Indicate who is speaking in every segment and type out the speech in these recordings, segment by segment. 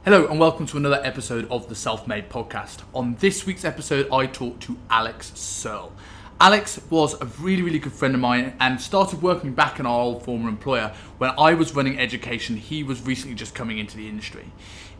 Speaker 1: Hello and welcome to another episode of the Self-Made Podcast. On this week's episode, I talked to Alex Searle. Alex was a really good friend of mine and started working back in our old former employer when I was running education. He was recently just coming into the industry.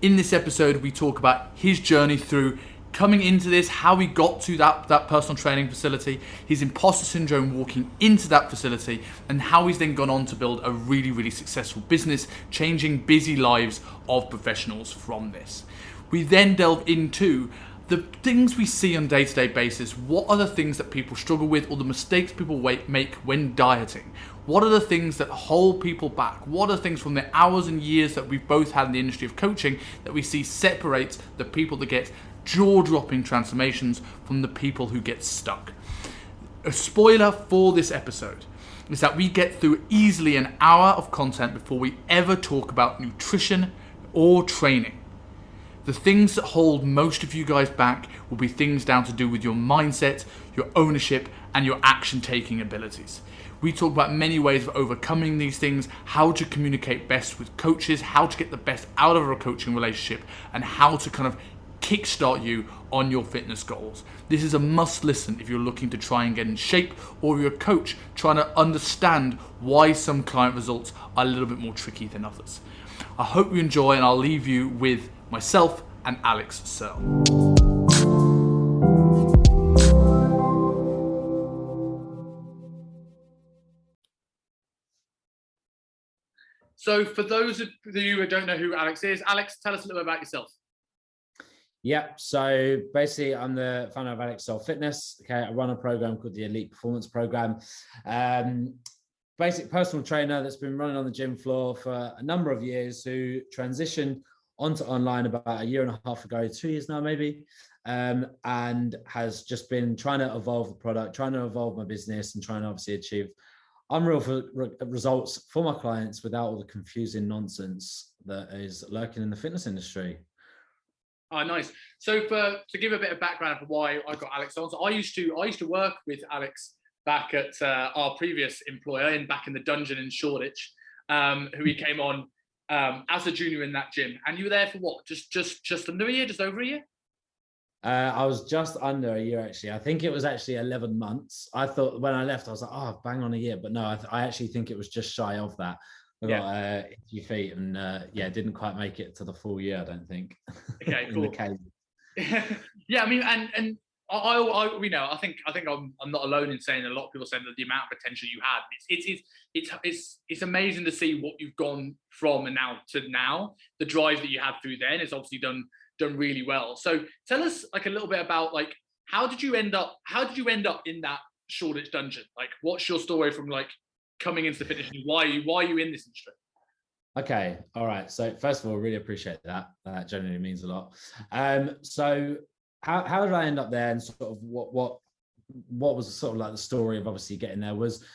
Speaker 1: In this episode, we talk about his journey through coming into this, how he got to that personal training facility, his imposter syndrome walking into that facility, and how he's then gone on to build a really successful business, changing busy lives of professionals from this. We then delve into the things we see on a day-to-day basis. What are the things that people struggle with, or the mistakes people make when dieting? What are the things that hold people back? What are the things from the hours and years that we've both had in the industry of coaching that we see separates the people that get jaw-dropping transformations from the people who get stuck? A spoiler for this episode is that we get through easily an hour of content before we ever talk about nutrition or training. The things that hold most of you guys back will be things down to do with your mindset, your ownership, and your action-taking abilities. We talk about many ways of overcoming these things, how to communicate best with coaches, how to get the best out of a coaching relationship, and how to kind of kickstart you on your fitness goals. This is a must listen if you're looking to try and get in shape, or you're a coach trying to understand why some client results are a little bit more tricky than others. I hope you enjoy, and I'll leave you with myself and Alex Searle. So for those of you who don't know who Alex is, Alex, tell us a little bit about yourself.
Speaker 2: Yeah, so basically I'm the founder of Alex Searle Fitness. Okay, I run a program called the Elite Performance Program. Basic personal trainer that's been running on the gym floor for a number of years, who transitioned onto online about a year and a half ago, 2 years now maybe, and has just been trying to evolve the product, trying to evolve my business, and trying to obviously achieve unreal results for my clients without all the confusing nonsense that is lurking in the fitness industry.
Speaker 1: Oh, nice. So to give a bit of background for why I got Alex on, so I used to work with Alex back at our previous employer back in the dungeon in Shoreditch, who he came on as a junior in that gym. And you were there for what? Just under a year, just over a year?
Speaker 2: I was just under a year, actually. I think it was actually 11 months. I thought when I left, I was like, oh, bang on a year. But no, I actually think it was just shy of that. I got itchy feet and didn't quite make it to the full year, I don't think.
Speaker 1: Okay, cool. Yeah, I mean, and I think I'm not alone in saying that a lot of people saying that the amount of potential you had, it's amazing to see what you've gone from and now. The drive that you had through then is obviously done really well. So tell us like a little bit about like how did you end up in that Shoreditch dungeon? Like, what's your story from like coming into the fitness industry? Why are you in this industry?
Speaker 2: Okay, all right. So first of all, really appreciate that. That genuinely means a lot. So how did I end up there, and sort of what was sort of like the story of obviously getting there? Was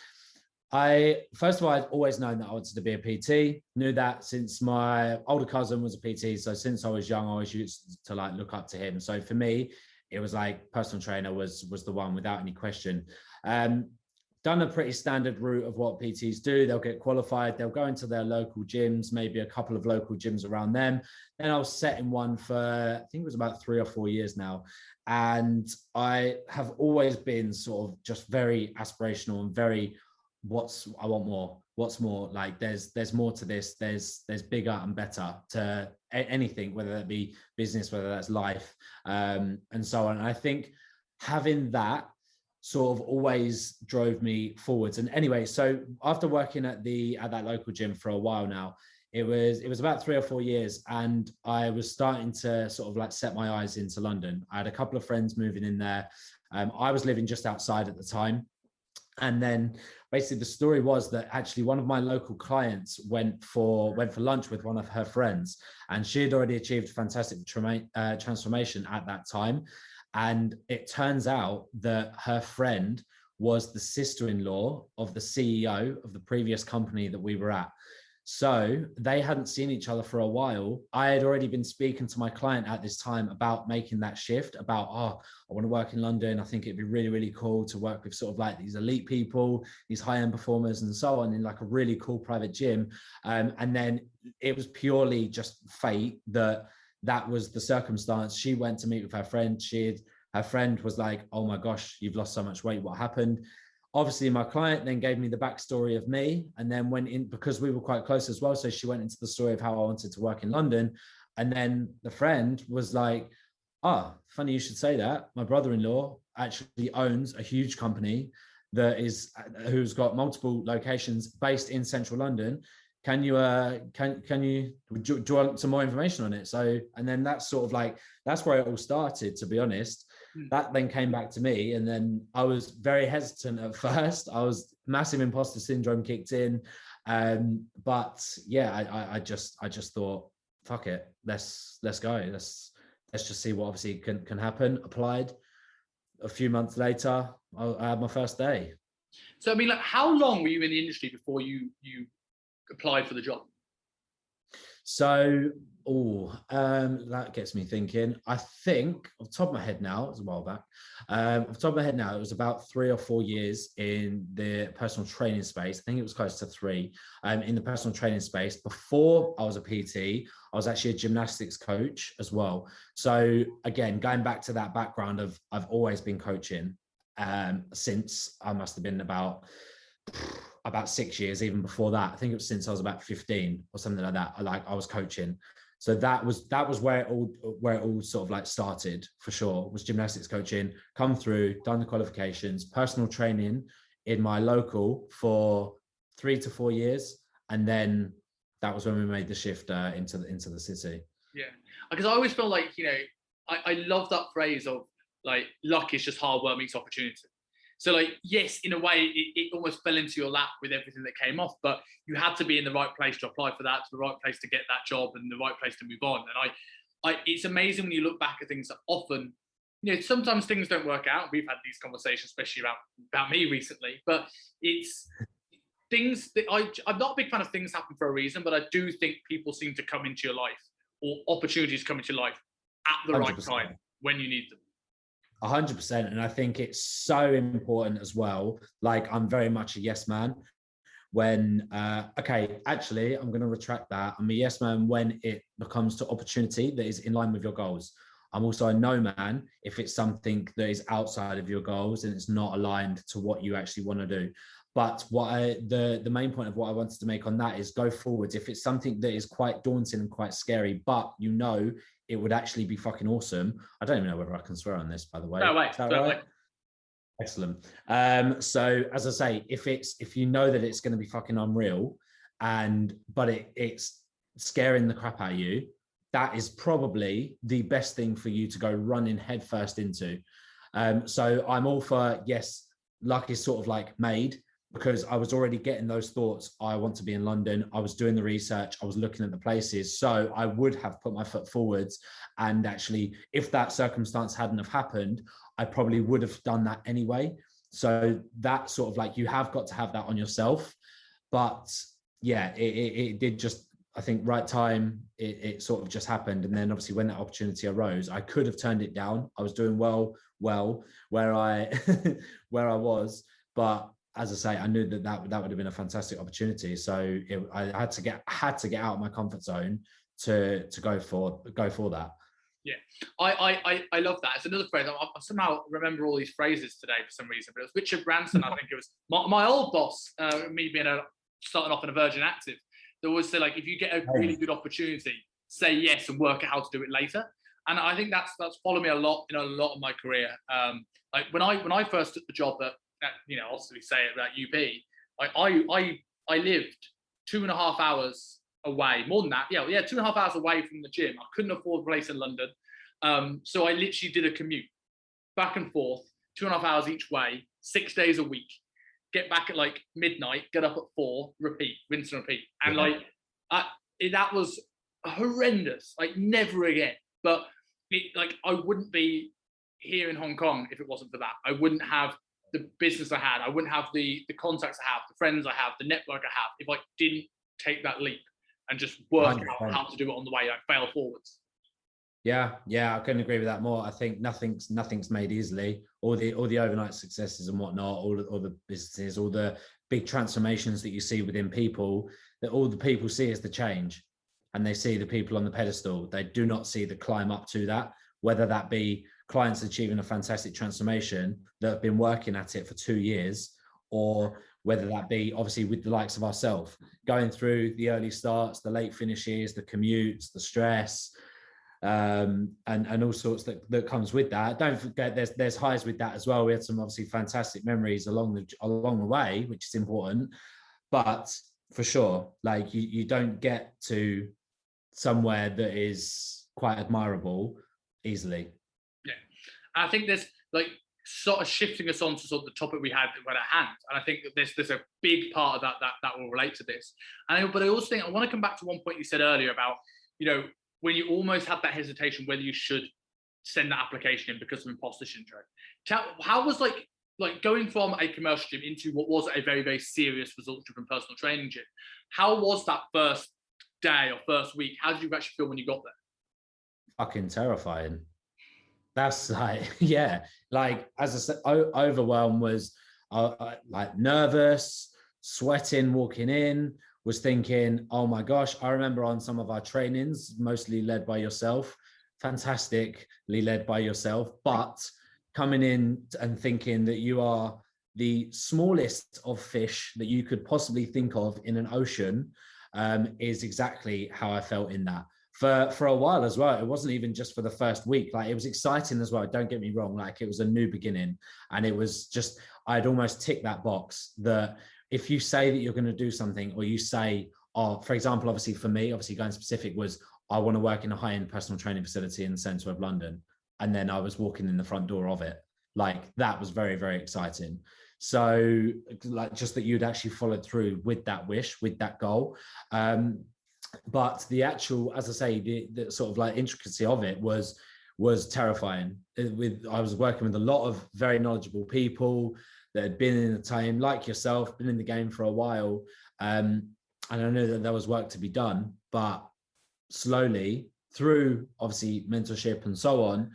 Speaker 2: first of all, I'd always known that I wanted to be a PT. Knew that since my older cousin was a PT. So since I was young, I always used to like look up to him. So for me, it was like personal trainer was the one without any question. Done a pretty standard route of what PTs do. They'll get qualified, they'll go into their local gyms, maybe a couple of local gyms around them. Then I was set in one for, I think it was about 3 or 4 years now. And I have always been sort of just very aspirational and very, I want more, what's more, like there's more to this, there's bigger and better to anything, whether that be business, whether that's life, and so on. And I think having that sort of always drove me forwards. And anyway, so after working at that local gym for a while now, it was about 3 or 4 years, and I was starting to sort of like set my eyes into London. I had a couple of friends moving in there. I was living just outside at the time. And then basically the story was that actually one of my local clients went for lunch with one of her friends, and she had already achieved fantastic transformation at that time. And it turns out that her friend was the sister-in-law of the CEO of the previous company that we were at. So they hadn't seen each other for a while. I had already been speaking to my client at this time about making that shift, about, oh, I want to work in London. I think it'd be really, really cool to work with sort of like these elite people, these high-end performers and so on in like a really cool private gym. And then it was purely just fate that was the circumstance. She went to meet with her friend. Her friend was like, oh my gosh, you've lost so much weight. What happened? Obviously, my client then gave me the backstory of me, and then went in, because we were quite close as well. So she went into the story of how I wanted to work in London. And then the friend was like, oh, funny you should say that. My brother-in-law actually owns a huge company who's got multiple locations based in central London. Can you do you want some more information on it? So, and then that's sort of like, that's where it all started, to be honest. That then came back to me, and then I was very hesitant at first. I was massive imposter syndrome kicked in, but yeah, I just thought, fuck it, let's go, let's just see what obviously can happen. Applied. A few months later, I had my first day.
Speaker 1: So I mean, like, how long were you in the industry before you applied for the job?
Speaker 2: So, that gets me thinking. I think, off the top of my head now, it was a while back. Off the top of my head now, it was about 3 or 4 years in the personal training space. I think it was close to 3 in the personal training space. Before I was a PT, I was actually a gymnastics coach as well. So again, going back to that background of I've always been coaching since I must have been about 6 years. Even before that, I think it was since I was about 15 or something like that. I was coaching. So that was where it all sort of like started, for sure, was gymnastics coaching. Come through, done the qualifications, personal training in my local for 3 to 4 years, and then that was when we made the shift into the city.
Speaker 1: Yeah, because I always feel like, I love that phrase of like, luck is just hard work meets opportunity. So like, yes, in a way, it almost fell into your lap with everything that came off, but you had to be in the right place to apply for that, to the right place to get that job, and the right place to move on. And it's amazing when you look back at things that often, sometimes things don't work out. We've had these conversations, especially about me recently, but it's things that I'm not a big fan of things happen for a reason, but I do think people seem to come into your life, or opportunities come into your life at the 100%. Right time when you need them.
Speaker 2: 100%. And I think it's so important as well. Like, I'm very much a yes man when, okay, actually, I'm going to retract that. I'm a yes man when it becomes to opportunity that is in line with your goals. I'm also a no man if it's something that is outside of your goals and it's not aligned to what you actually want to do. But the main point of what I wanted to make on that is go forwards. If it's something that is quite daunting and quite scary, but it would actually be fucking awesome. I don't even know whether I can swear on this, by the way.
Speaker 1: No way. Is that right?
Speaker 2: Excellent. So as I say, if you know that it's going to be fucking unreal, but it's scaring the crap out of you, that is probably the best thing for you to go running headfirst into. So I'm all for, yes, luck is sort of like made, because I was already getting those thoughts. I want to be in London. I was doing the research. I was looking at the places. So I would have put my foot forwards. And actually, if that circumstance hadn't have happened, I probably would have done that anyway. So that sort of like, you have got to have that on yourself. But yeah, it did just, I think, right time, it sort of just happened. And then obviously when that opportunity arose, I could have turned it down. I was doing well where I was, but as I say, I knew that would have been a fantastic opportunity. So I had to get out of my comfort zone to go for that.
Speaker 1: Yeah, I love that. It's another phrase. I somehow remember all these phrases today for some reason, but it was Richard Branson. I think it was my old boss, me being starting off in a Virgin Active. There was like, if you get a really good opportunity, say yes and work out how to do it later. And I think that's followed me a lot in a lot of my career. Like when I first took the job at obviously say it at UP, I lived 2.5 hours away, more than that. Yeah, 2.5 hours away from the gym. I couldn't afford a place in London, so I literally did a commute back and forth, 2.5 hours each way, 6 days a week. Get back at like midnight, get up at 4, repeat, rinse and repeat, and that was horrendous. Like, never again. But I wouldn't be here in Hong Kong if it wasn't for that. I wouldn't have the business I had. I wouldn't have the contacts I have, the friends I have, the network I have, if I didn't take that leap. and just work
Speaker 2: 100%.
Speaker 1: out how to do it on the way, like fail forwards.
Speaker 2: Yeah, I couldn't agree with that more. I think nothing's made easily. All the overnight successes and whatnot, all the businesses, all the big transformations that you see within people, that all the people see is the change, and they see the people on the pedestal. They do not see the climb up to that, whether that be clients achieving a fantastic transformation that have been working at it for 2 years, or whether that be obviously with the likes of ourselves, going through the early starts, the late finishes, the commutes, the stress, and all sorts that comes with that. Don't forget there's highs with that as well. We had some obviously fantastic memories along the way, which is important, but for sure, like you don't get to somewhere that is quite admirable easily.
Speaker 1: Yeah, I think there's like sort of shifting us on to sort of the topic we had at hand, and I think that there's a big part of that will relate to this. But I also think I want to come back to one point you said earlier about, you know, when you almost had that hesitation whether you should send that application in because of imposter syndrome. How was like going from a commercial gym into what was a very, very serious results-driven personal training gym? How was that first day or first week? How did you actually feel when you got there?
Speaker 2: Fucking terrifying. That's like, yeah, like as I said, overwhelm was like nervous, sweating, walking in, was thinking, oh my gosh. I remember on some of our trainings, mostly led by yourself, fantastically led by yourself, but coming in and thinking that you are the smallest of fish that you could possibly think of in an ocean, is exactly how I felt in that. For a while as well. It wasn't even just for the first week. Like, it was exciting as well. Don't get me wrong. Like, it was a new beginning, and it was just, I'd almost tick that box that if you say that you're going to do something, or you say, oh, for example, obviously for me, obviously going specific was, I want to work in a high-end personal training facility in the center of London. And then I was walking in the front door of it. Like, that was very, very exciting. So like, just that you'd actually followed through with that wish, with that goal. But the actual, as I say, the sort of like intricacy of it was terrifying. I was working with a lot of very knowledgeable people that had been in the time, like yourself, been in the game for a while. And I knew that there was work to be done, but slowly through obviously mentorship and so on,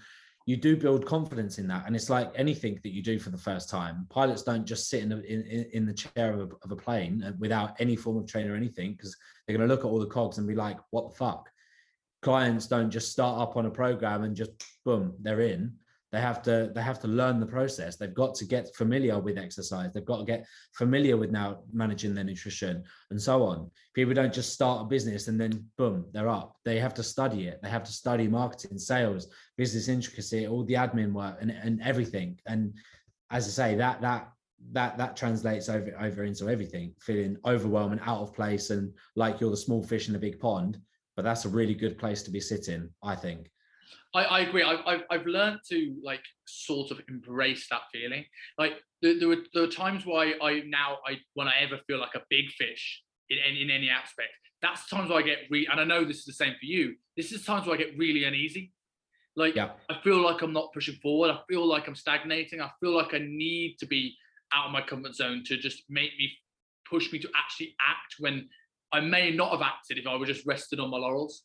Speaker 2: you do build confidence in that. And it's like anything that you do for the first time. Pilots don't just sit in the chair of a plane without any form of training or anything, because they're going to look at all the cogs and be like, what the fuck? Clients don't just start up on a program and just boom, they're in. They have to learn the process. They've got to get familiar with exercise. They've got to get familiar with now managing their nutrition and so on. People don't just start a business and then boom, they're up. They have to study it. They have to study marketing, sales, business intricacy, all the admin work and everything. And as I say, that translates over into everything, feeling overwhelmed and out of place and like you're the small fish in a big pond. But that's a really good place to be sitting, I think.
Speaker 1: I agree. I've learned to like sort of embrace that feeling. Like there are times where when I ever feel like a big fish in any aspect, that's times where I get and I know this is the same for you. This is times where I get really uneasy. Like, yeah. I feel like I'm not pushing forward. I feel like I'm stagnating. I feel like I need to be out of my comfort zone to just push me to actually act when I may not have acted if I were just rested on my laurels.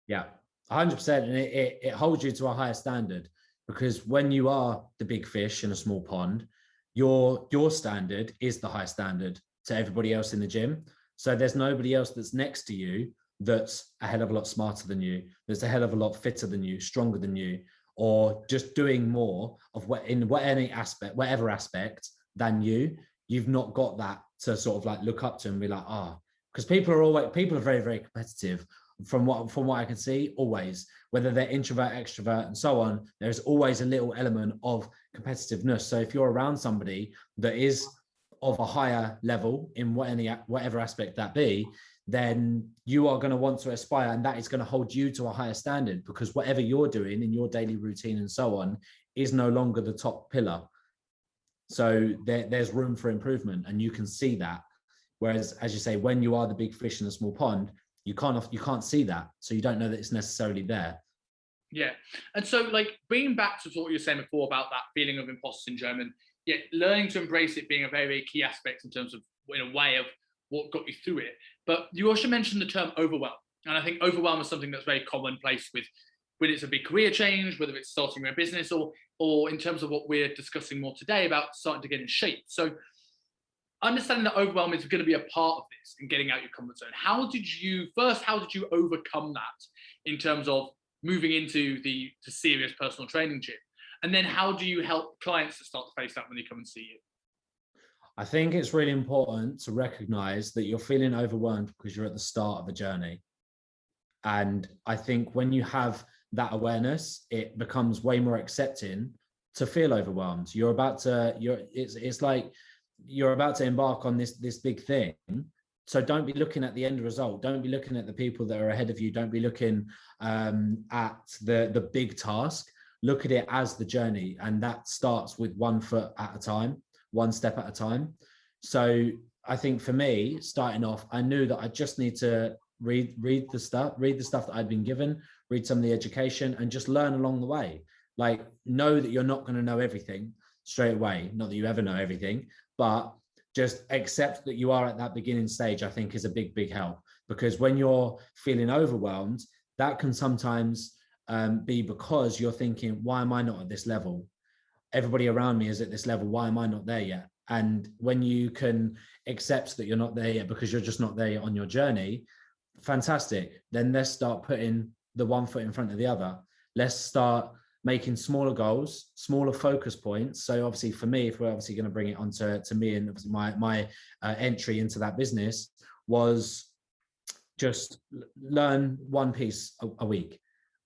Speaker 2: Yeah. 100%, and it holds you to a higher standard, because when you are the big fish in a small pond, your standard is the high standard to everybody else in the gym. So there's nobody else that's next to you that's a hell of a lot smarter than you, that's a hell of a lot fitter than you, stronger than you, or just doing more of whatever aspect than you. You've not got that to sort of like look up to and be like, because people are very, very competitive. From what I can see, always, whether they're introvert, extrovert, and so on, there's always a little element of competitiveness. So if you're around somebody that is of a higher level in whatever aspect that be, then you are going to want to aspire, and that is going to hold you to a higher standard, because whatever you're doing in your daily routine and so on is no longer the top pillar. So there's room for improvement, and you can see that. Whereas, as you say, when you are the big fish in a small pond, you can't see that, so you don't know that it's necessarily there.
Speaker 1: Yeah, and so like bringing back to what you were saying before about that feeling of imposter syndrome, and learning to embrace it being a very, very key aspect in terms of, in a way, of what got you through it. But you also mentioned the term overwhelm. And I think overwhelm is something that's very commonplace with when it's a big career change, whether it's starting a business or in terms of what we're discussing more today about starting to get in shape. So understanding that overwhelm is going to be a part of this and getting out your comfort zone. How did you overcome that in terms of moving into the serious personal training gym? And then how do you help clients to start to face that when they come and see you?
Speaker 2: I think it's really important to recognize that you're feeling overwhelmed because you're at the start of a journey. And I think when you have that awareness, it becomes way more accepting to feel overwhelmed. It's like you're about to embark on this big thing. So don't be looking at the end result. Don't be looking at the people that are ahead of you. Don't be looking at the big task. Look at it as the journey. And that starts with 1 foot at a time, 1 step at a time. So I think for me, starting off, I knew that I just need to read the stuff that I'd been given, read some of the education, and just learn along the way. Like, know that you're not going to know everything straight away. Not that you ever know everything, but just accept that you are at that beginning stage, I think is a big help. Because when you're feeling overwhelmed, that can sometimes be because you're thinking, why am I not at this level? Everybody around me is at this level. Why am I not there yet? And when you can accept that you're not there yet because you're just not there yet on your journey, fantastic. Then let's start putting the 1 foot in front of the other. Let's start making smaller goals, smaller focus points. So obviously for me, if we're obviously going to bring it onto me, and obviously my entry into that business was just learn one piece a week.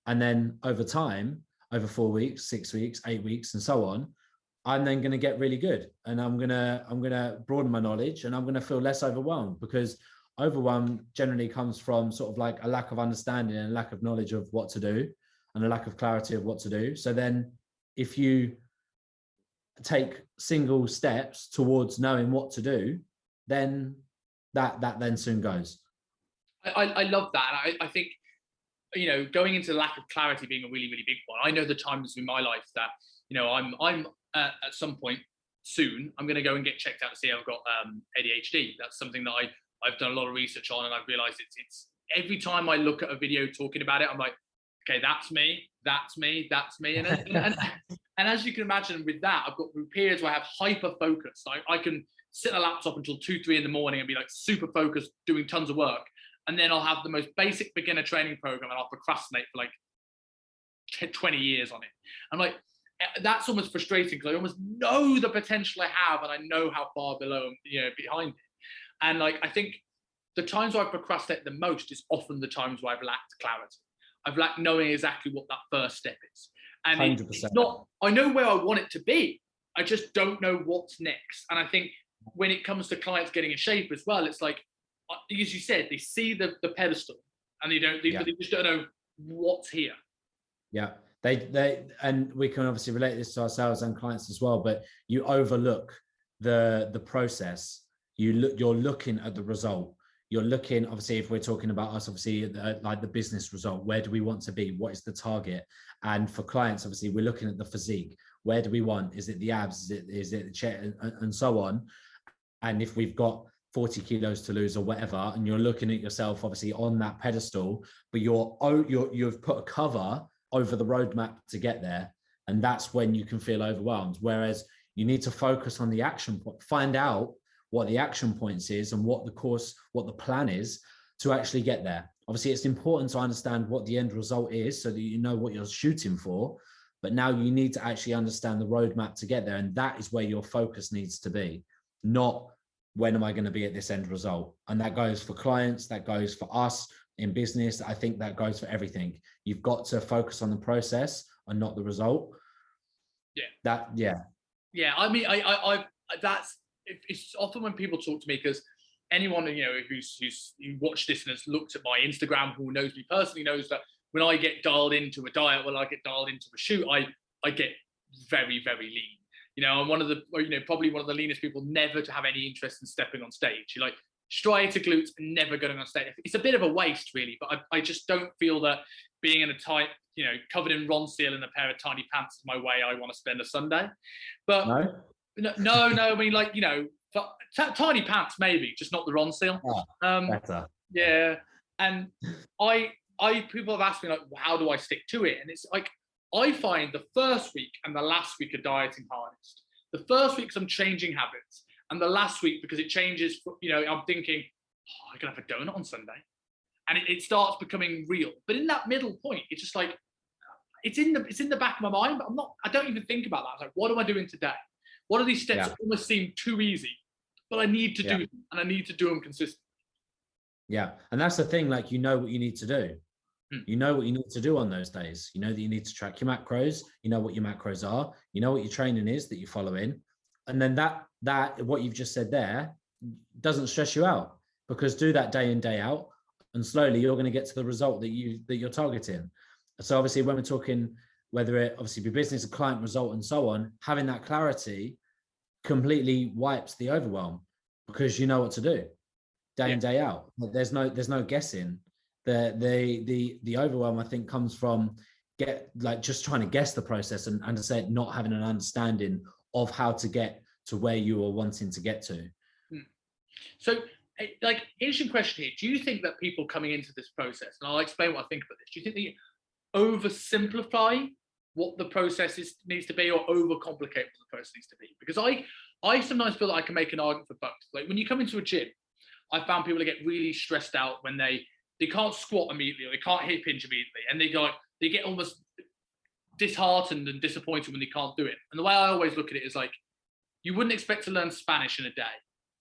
Speaker 2: And then over time, over 4 weeks, 6 weeks, 8 weeks, and so on, I'm then going to get really good. And I'm going to broaden my knowledge, and I'm going to feel less overwhelmed, because overwhelm generally comes from sort of like a lack of understanding and a lack of knowledge of what to do, and a lack of clarity of what to do. So then if you take single steps towards knowing what to do, then that then soon goes.
Speaker 1: I love that. And I think, going into lack of clarity being a really, really big one. I know the times in my life that, I'm at some point soon, I'm going to go and get checked out to see I've got ADHD. That's something that I've done a lot of research on, and I've realized it's every time I look at a video talking about it, I'm like, okay, that's me. And as you can imagine with that, I've got periods where I have hyper focus. I can sit at a laptop until 2, 3 in the morning and be like super focused, doing tons of work. And then I'll have the most basic beginner training program and I'll procrastinate for like 20 years on it. I'm like, that's almost frustrating because I almost know the potential I have and I know how far below, behind it. And like, I think the times where I procrastinate the most is often the times where I've lacked clarity. I've lacked knowing exactly what that first step is. And it's not, I know where I want it to be. I just don't know what's next. And I think when it comes to clients getting in shape as well, it's like, as you said, they see the pedestal and they just don't know what's here.
Speaker 2: Yeah. They and we can obviously relate this to ourselves and clients as well, but you overlook the process. You're looking at the result. You're looking, obviously, if we're talking about us, obviously, like the business result, where do we want to be? What is the target? And for clients, obviously, we're looking at the physique. Where do we want? Is it the abs? Is it the chair? And so on. And if we've got 40 kilos to lose or whatever, and you're looking at yourself, obviously, on that pedestal, but you've put a cover over the roadmap to get there. And that's when you can feel overwhelmed. Whereas you need to focus on the action point, find out what the action points is and what the plan is to actually get there. Obviously, it's important to understand what the end result is so that you know what you're shooting for, but now you need to actually understand the roadmap to get there. And that is where your focus needs to be, not when am I going to be at this end result? And that goes for clients, that goes for us in business. I think that goes for everything. You've got to focus on the process and not the result.
Speaker 1: Yeah. I mean, I that's, it's often when people talk to me, because anyone who's watched this and has looked at my Instagram, who knows me personally, knows that when I get dialed into a diet, when I get dialed into a shoot, I get very, very lean. I'm one of the probably one of the leanest people never to have any interest in stepping on stage. Like striator glutes and never going on stage. It's a bit of a waste, really. But I just don't feel that being in a tight, covered in Ron Seal in a pair of tiny pants is my way I want to spend a Sunday. But no. I mean, like, tiny pants maybe, just not the Ron Seal.
Speaker 2: Better.
Speaker 1: Yeah. And people have asked me, like, well, how do I stick to it? And it's like, I find the first week and the last week are dieting hardest. The first week, I'm changing habits. And the last week, because it changes, I'm thinking, I can have a donut on Sunday. And it starts becoming real. But in that middle point, it's just like, it's in the back of my mind, but I don't even think about that. I was like, what am I doing today? What are these steps that almost seem too easy, but I need to do them, and I need to do them consistently.
Speaker 2: Yeah. And that's the thing, like, you know what you need to do. You know what you need to do on those days. You know that you need to track your macros. You know what your macros are. You know what your training is that you follow in. And then that what you've just said there doesn't stress you out, because do that day in, day out, and slowly you're going to get to the result that you're targeting. So obviously, when we're talking, whether it obviously be business, a client result, and so on, having that clarity completely wipes the overwhelm, because you know what to do day in, day out. There's no guessing. The overwhelm, I think, comes from just trying to guess the process, and to say not having an understanding of how to get to where you are wanting to get to.
Speaker 1: So, like, interesting question here. Do you think that people coming into this process, and I'll explain what I think about this, do you think they oversimplify what the process needs to be, or overcomplicate what the process needs to be? Because I sometimes feel that I can make an argument for both. Like, when you come into a gym, I found people to get really stressed out when they can't squat immediately, or they can't hip hinge immediately, and they get almost disheartened and disappointed when they can't do it. And the way I always look at it is like, you wouldn't expect to learn Spanish in a day.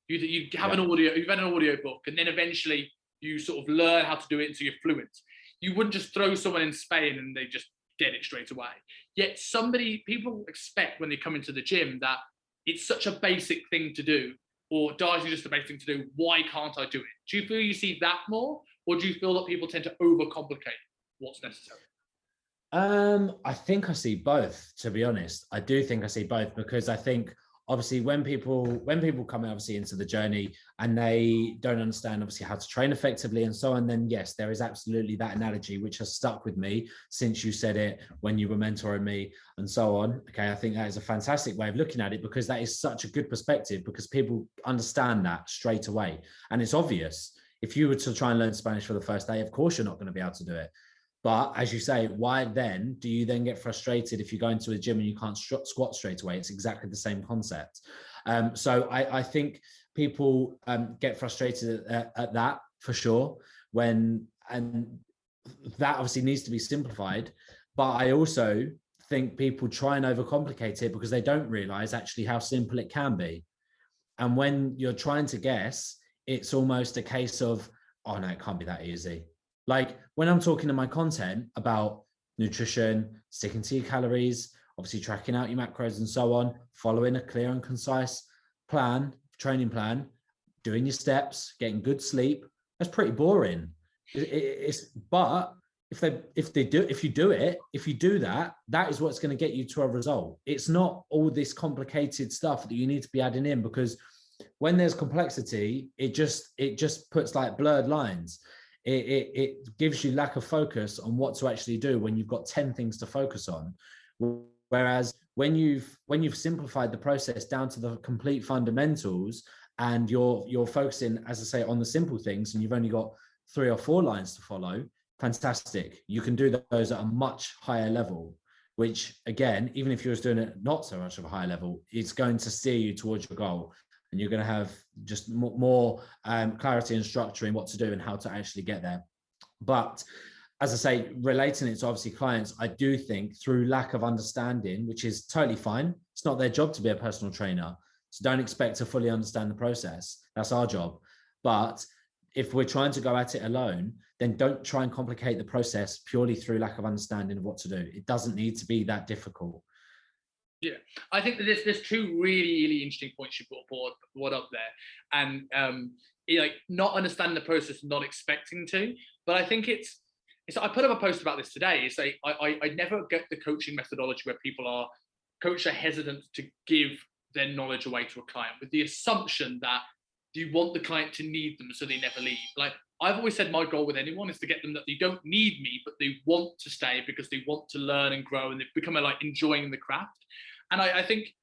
Speaker 1: You have you've had an audio book, and then eventually you sort of learn how to do it until you're fluent. You wouldn't just throw someone in Spain and they just get it straight away. Yet people expect when they come into the gym that it's such a basic thing to do, or dieting is just a basic thing to do. Why can't I do it? Do you feel you see that more, or do you feel that people tend to overcomplicate what's necessary?
Speaker 2: I think I see both, to be honest. I do think I see both, because I think obviously when people come obviously into the journey and they don't understand obviously how to train effectively and so on, then yes, there is absolutely that analogy which has stuck with me since you said it when you were mentoring me and so on. Okay, I think that is a fantastic way of looking at it, because that is such a good perspective, because people understand that straight away. And it's obvious. If you were to try and learn Spanish for the first day, of course you're not going to be able to do it. But as you say, why then do you then get frustrated if you go into a gym and you can't squat straight away? It's exactly the same concept. So I think people get frustrated at that for sure, and that obviously needs to be simplified. But I also think people try and overcomplicate it because they don't realize actually how simple it can be. And when you're trying to guess, it's almost a case of, oh no, it can't be that easy. Like when I'm talking in my content about nutrition, sticking to your calories, obviously tracking out your macros and so on, following a clear and concise training plan, doing your steps, getting good sleep, that's pretty boring. But if you do that, that is what's going to get you to a result. It's not all this complicated stuff that you need to be adding in, because when there's complexity, it just puts like blurred lines. It gives you lack of focus on what to actually do when you've got 10 things to focus on. Whereas when you've simplified the process down to the complete fundamentals, and you're focusing, as I say, on the simple things, and you've only got 3 or 4 lines to follow, fantastic. You can do those at a much higher level, which again, even if you're doing it not so much of a higher level, it's going to steer you towards your goal. And you're going to have just more clarity and structure in what to do and how to actually get there. But as I say, relating it to obviously clients, I do think through lack of understanding, which is totally fine. It's not their job to be a personal trainer. So don't expect to fully understand the process. That's our job. But if we're trying to go at it alone, then don't try and complicate the process purely through lack of understanding of what to do. It doesn't need to be that difficult.
Speaker 1: Yeah, I think that there's 2 really, really interesting points you brought up there, and like not understanding the process, not expecting to. But I think it's I put up a post about this today. It's like I never get the coaching methodology where coaches are hesitant to give their knowledge away to a client with the assumption that you want the client to need them so they never leave. Like I've always said, my goal with anyone is to get them that they don't need me, but they want to stay because they want to learn and grow, and they've become like enjoying the craft. And I think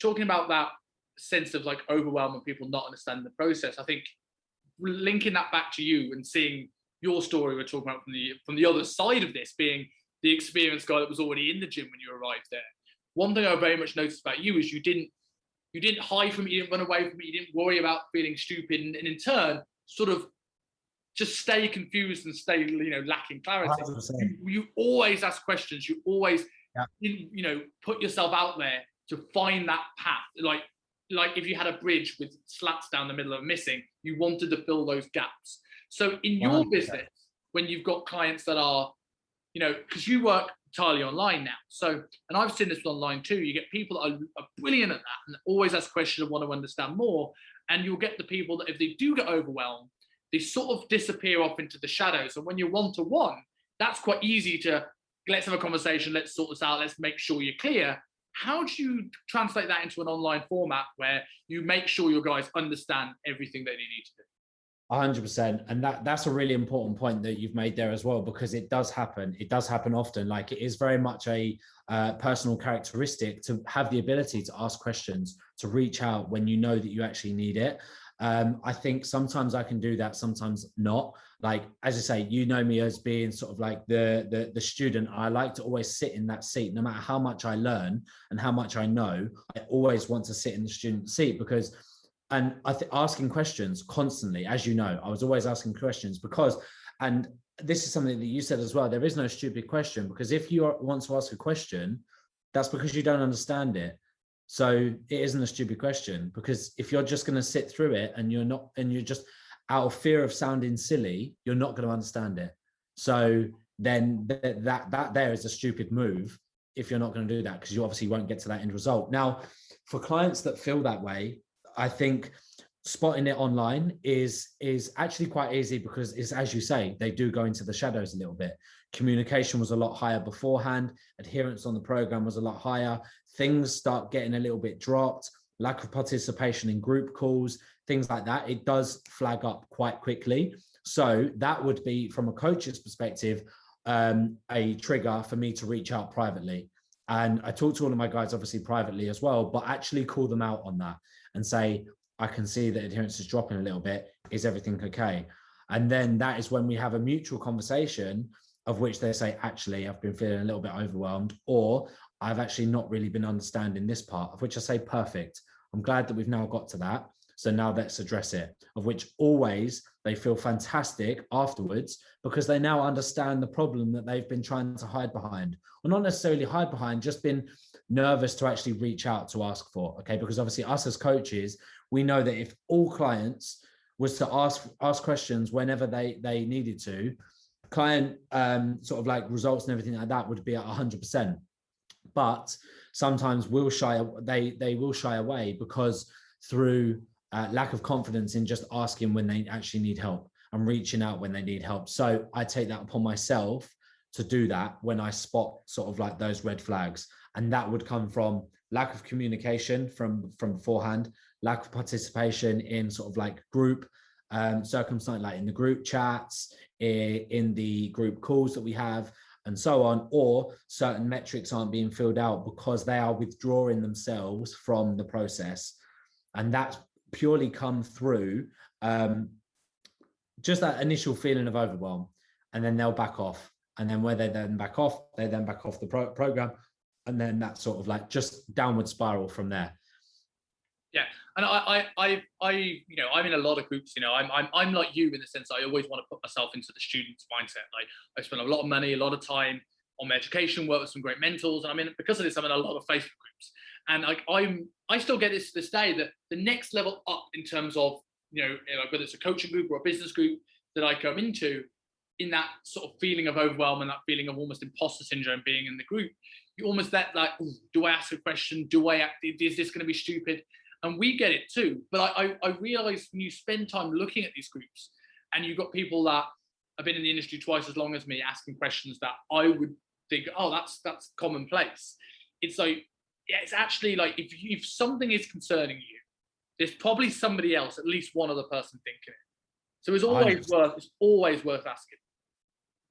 Speaker 1: talking about that sense of like overwhelm and people not understanding the process, I think linking that back to you and seeing your story we're talking about from the other side of this, being the experienced guy that was already in the gym when you arrived there. One thing I very much noticed about you is you didn't hide from it, you didn't run away from it, you didn't worry about feeling stupid, and in turn, sort of just stay confused and stay, lacking clarity. You always ask questions. You always, put yourself out there to find that path. Like if you had a bridge with slats down the middle of missing, you wanted to fill those gaps. So in your business, when you've got clients that are, because you work entirely online now. So, and I've seen this online too, you get people that are brilliant at that and always ask questions and want to understand more. And you'll get the people that if they do get overwhelmed, they sort of disappear off into the shadows. And when you're one-to-one, that's quite easy to, let's have a conversation, let's sort this out, let's make sure you're clear. How do you translate that into an online format where you make sure your guys understand everything that they need to do?
Speaker 2: 100%. And that's a really important point that you've made there as well, because it does happen. It does happen often. Like, it is very much a personal characteristic to have the ability to ask questions, to reach out when you know that you actually need it. I think sometimes I can do that, sometimes not. Like, as I say, you know me as being sort of like the student. I like to always sit in that seat, no matter how much I learn and how much I know. I always want to sit in the student seat because, and I think asking questions constantly, as you know, I was always asking questions because, and this is something that you said as well, there is no stupid question, because if you want to ask a question, that's because you don't understand it. So it isn't a stupid question, because if you're just going to sit through it and you're just out of fear of sounding silly, you're not going to understand it. So then that there is a stupid move if you're not going to do that, because you obviously won't get to that end result. Now, for clients that feel that way, I think spotting it online is actually quite easy, because it's, as you say, they do go into the shadows a little bit. Communication was a lot higher beforehand. Adherence on the program was a lot higher. Things start getting a little bit dropped. Lack of participation in group calls, things like that. It does flag up quite quickly. So that would be, from a coach's perspective, a trigger for me to reach out privately. And I talk to all of my guys, obviously privately as well, but actually call them out on that and say, I can see that adherence is dropping a little bit. Is everything okay? And then that is when we have a mutual conversation, of which they say, actually, I've been feeling a little bit overwhelmed, or I've actually not really been understanding this part, of which I say, perfect. I'm glad that we've now got to that. So now let's address it, of which always they feel fantastic afterwards, because they now understand the problem that they've been trying to hide behind, or not necessarily hide behind, just been nervous to actually reach out to ask for. Okay. Because obviously us as coaches, we know that if all clients was to ask questions whenever they needed to, client sort of like results and everything like that would be at 100%. But sometimes they will shy away because through lack of confidence in just asking when they actually need help and reaching out when they need help. So I take that upon myself to do that when I spot sort of like those red flags. And that would come from lack of communication from beforehand, lack of participation in sort of like group circumstance, like in the group chats, in the group calls that we have, and so on, or certain metrics aren't being filled out because they are withdrawing themselves from the process. And that's purely come through just that initial feeling of overwhelm, and then they'll back off. And then where they then back off the program, and then that sort of like just downward spiral from there.
Speaker 1: Yeah, and I'm in a lot of groups. I'm like you in the sense I always want to put myself into the student's mindset. Like, I spend a lot of money, a lot of time on my education, work with some great mentors, and because of this, I'm in a lot of Facebook groups. And like I still get this day that the next level up in terms of whether it's a coaching group or a business group that I come into, in that sort of feeling of overwhelm and that feeling of almost imposter syndrome being in the group, you almost that like, do I ask a question? Do I act? Is this going to be stupid? And we get it too. But I realize when you spend time looking at these groups and you've got people that have been in the industry twice as long as me asking questions that I would think, oh, that's commonplace. It's like, yeah, it's actually like if something is concerning you, there's probably somebody else, at least one other person thinking it. So it's always worth asking.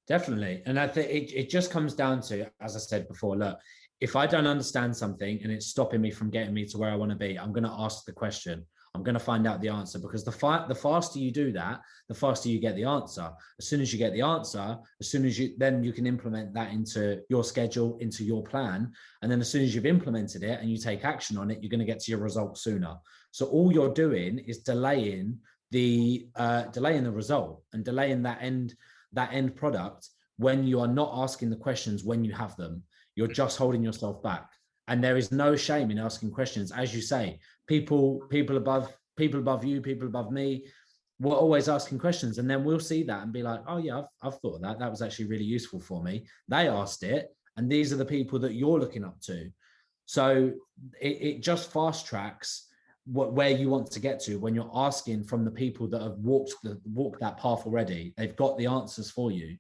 Speaker 2: Definitely. And I think it just comes down to, as I said before, look, if I don't understand something and it's stopping me from getting me to where I want to be, I'm going to ask the question. I'm going to find out the answer, because the faster you do that, the faster you get the answer. As soon as you get the answer, then you can implement that into your schedule, into your plan. And then as soon as you've implemented it and you take action on it, you're going to get to your result sooner. So all you're doing is delaying the result and delaying that end product when you are not asking the questions when you have them. You're just holding yourself back. And there is no shame in asking questions. As you say, people above you, people above me, we're always asking questions. And then we'll see that and be like, oh yeah, I've thought of that. That was actually really useful for me. They asked it. And these are the people that you're looking up to. So it just fast tracks where you want to get to when you're asking from the people that have walked that path already. They've got the answers for you.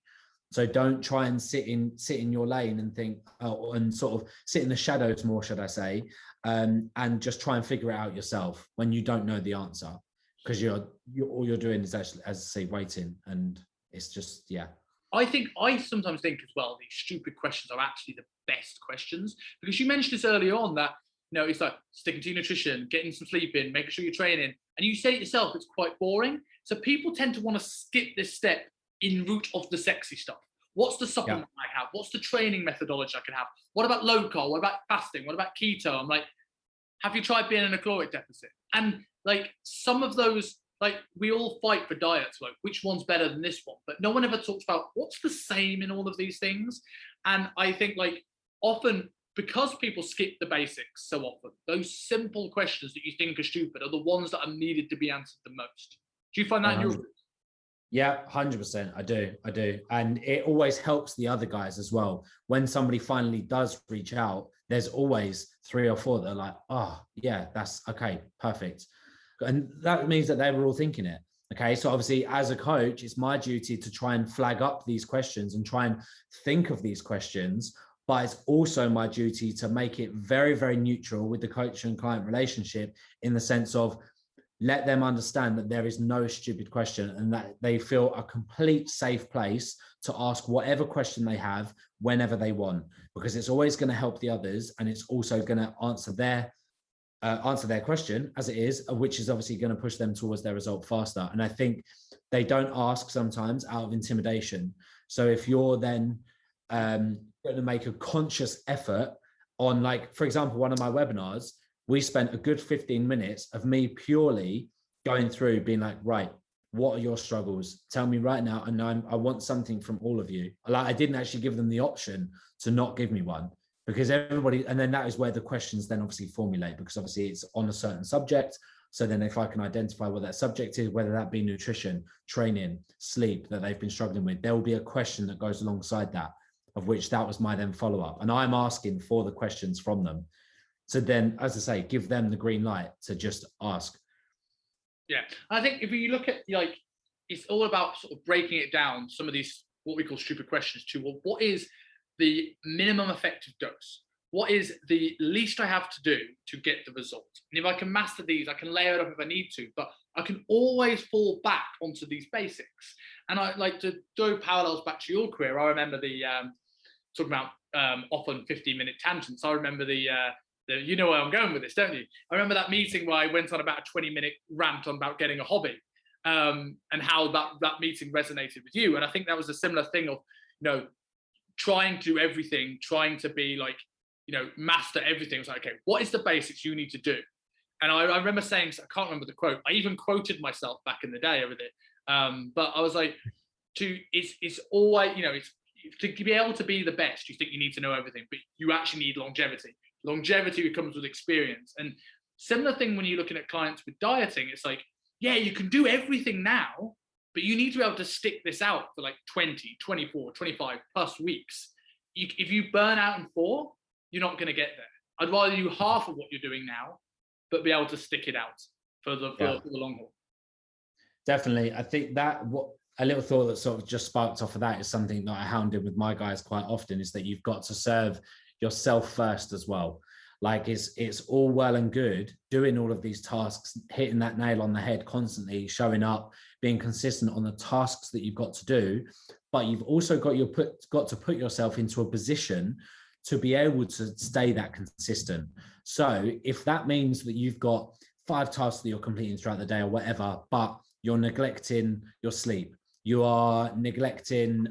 Speaker 2: So don't try and sit in your lane and think, and sort of sit in the shadows more, should I say, and just try and figure it out yourself when you don't know the answer, because all you're doing is actually, as I say, waiting, and it's just, yeah.
Speaker 1: I sometimes think as well, these stupid questions are actually the best questions, because you mentioned this earlier on that, it's like sticking to your nutrition, getting some sleep in, making sure you're training, and you say it yourself, it's quite boring. So people tend to want to skip this step in route of the sexy stuff. What's the supplement I have? What's the training methodology I can have? What about low carb? What about fasting? What about keto? I'm like, have you tried being in a caloric deficit? And like some of those, like we all fight for diets, like which one's better than this one? But no one ever talks about what's the same in all of these things. And I think like often, because people skip the basics so often, those simple questions that you think are stupid are the ones that are needed to be answered the most. Do you find that in your?
Speaker 2: Yeah, 100%. I do. And it always helps the other guys as well. When somebody finally does reach out, there's always 3 or 4 that are like, oh, yeah, that's okay, perfect. And that means that they were all thinking it. Okay, so obviously as a coach, it's my duty to try and flag up these questions and try and think of these questions. But it's also my duty to make it very, very neutral with the coach and client relationship, in the sense of, let them understand that there is no stupid question, and that they feel a complete safe place to ask whatever question they have whenever they want, because it's always going to help the others, and it's also going to answer their question as it is, which is obviously going to push them towards their result faster. And I think they don't ask sometimes out of intimidation. So if you're then going to make a conscious effort on, like, for example, one of my webinars, we spent a good 15 minutes of me purely going through, being like, right, what are your struggles? Tell me right now. And I want something from all of you. Like, I didn't actually give them the option to not give me one, because everybody, and then that is where the questions then obviously formulate, because obviously it's on a certain subject. So then if I can identify what that subject is, whether that be nutrition, training, sleep that they've been struggling with, there will be a question that goes alongside that, of which that was my then follow-up. And I'm asking for the questions from them. So then, as I say, give them the green light to just ask.
Speaker 1: Yeah, I think if you look at, like, it's all about sort of breaking it down, some of these, what we call stupid questions, to, well, what is the minimum effective dose? What is the least I have to do to get the result? And if I can master these, I can layer it up if I need to, but I can always fall back onto these basics. And I like to throw parallels back to your career. I remember the, talking about often 15-minute tangents. I remember you know where I'm going with this, don't you? I remember that meeting where I went on about a 20-minute rant on about getting a hobby, and how that meeting resonated with you. And I think that was a similar thing of, trying to do everything, trying to be like, master everything. It was like, okay, what is the basics you need to do? And I remember saying, I can't remember the quote. I even quoted myself back in the day with it. But I was like, it's always, it's to be able to be the best, you think you need to know everything, but you actually need longevity. Longevity comes with experience. And similar thing when you're looking at clients with dieting, it's like, yeah, you can do everything now, but you need to be able to stick this out for like 20, 24, 25 plus weeks. If you burn out in 4, you're not going to get there. I'd rather do half of what you're doing now, but be able to stick it out for the long haul.
Speaker 2: Definitely. I think that a little thought that sort of just sparked off of that is something that I hounded with my guys quite often, is that you've got to serve yourself first as well. Like it's all well and good doing all of these tasks, hitting that nail on the head constantly, showing up, being consistent on the tasks that you've got to do, but you've also got to put yourself into a position to be able to stay that consistent. So if that means that you've got 5 tasks that you're completing throughout the day or whatever, but you're neglecting your sleep. You are neglecting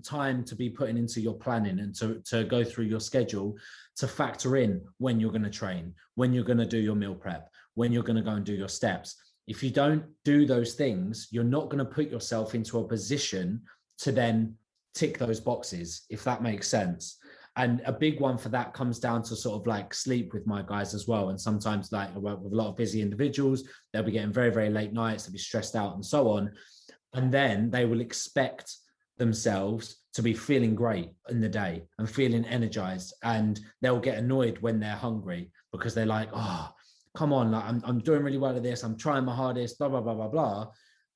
Speaker 2: time to be putting into your planning and to go through your schedule to factor in when you're going to train, when you're going to do your meal prep, when you're going to go and do your steps. If you don't do those things, you're not going to put yourself into a position to then tick those boxes, if that makes sense. And a big one for that comes down to sort of like sleep with my guys as well. And sometimes, like, I work with a lot of busy individuals, they'll be getting very, very late nights, they'll be stressed out and so on. And then they will expect themselves to be feeling great in the day and feeling energized. And they'll get annoyed when they're hungry because they're like, oh, come on, like, I'm doing really well at this, I'm trying my hardest, blah, blah, blah, blah, blah.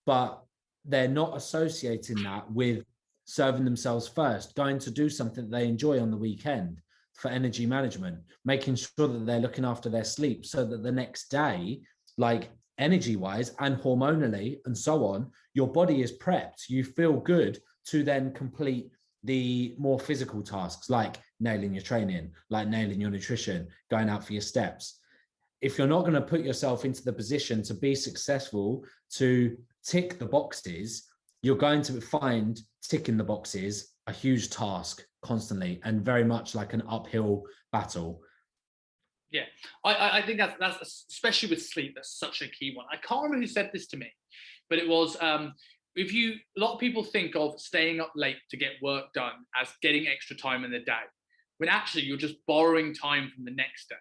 Speaker 2: But they're not associating that with serving themselves first, going to do something that they enjoy on the weekend for energy management, making sure that they're looking after their sleep so that the next day, like energy wise and hormonally and so on, your body is prepped. You feel good to then complete the more physical tasks, like nailing your training, like nailing your nutrition, going out for your steps. If you're not going to put yourself into the position to be successful, to tick the boxes, you're going to find ticking the boxes a huge task constantly and very much like an uphill battle.
Speaker 1: Yeah, I think that's especially with sleep, that's such a key one. I can't remember who said this to me, but it was a lot of people think of staying up late to get work done as getting extra time in the day, when actually you're just borrowing time from the next day.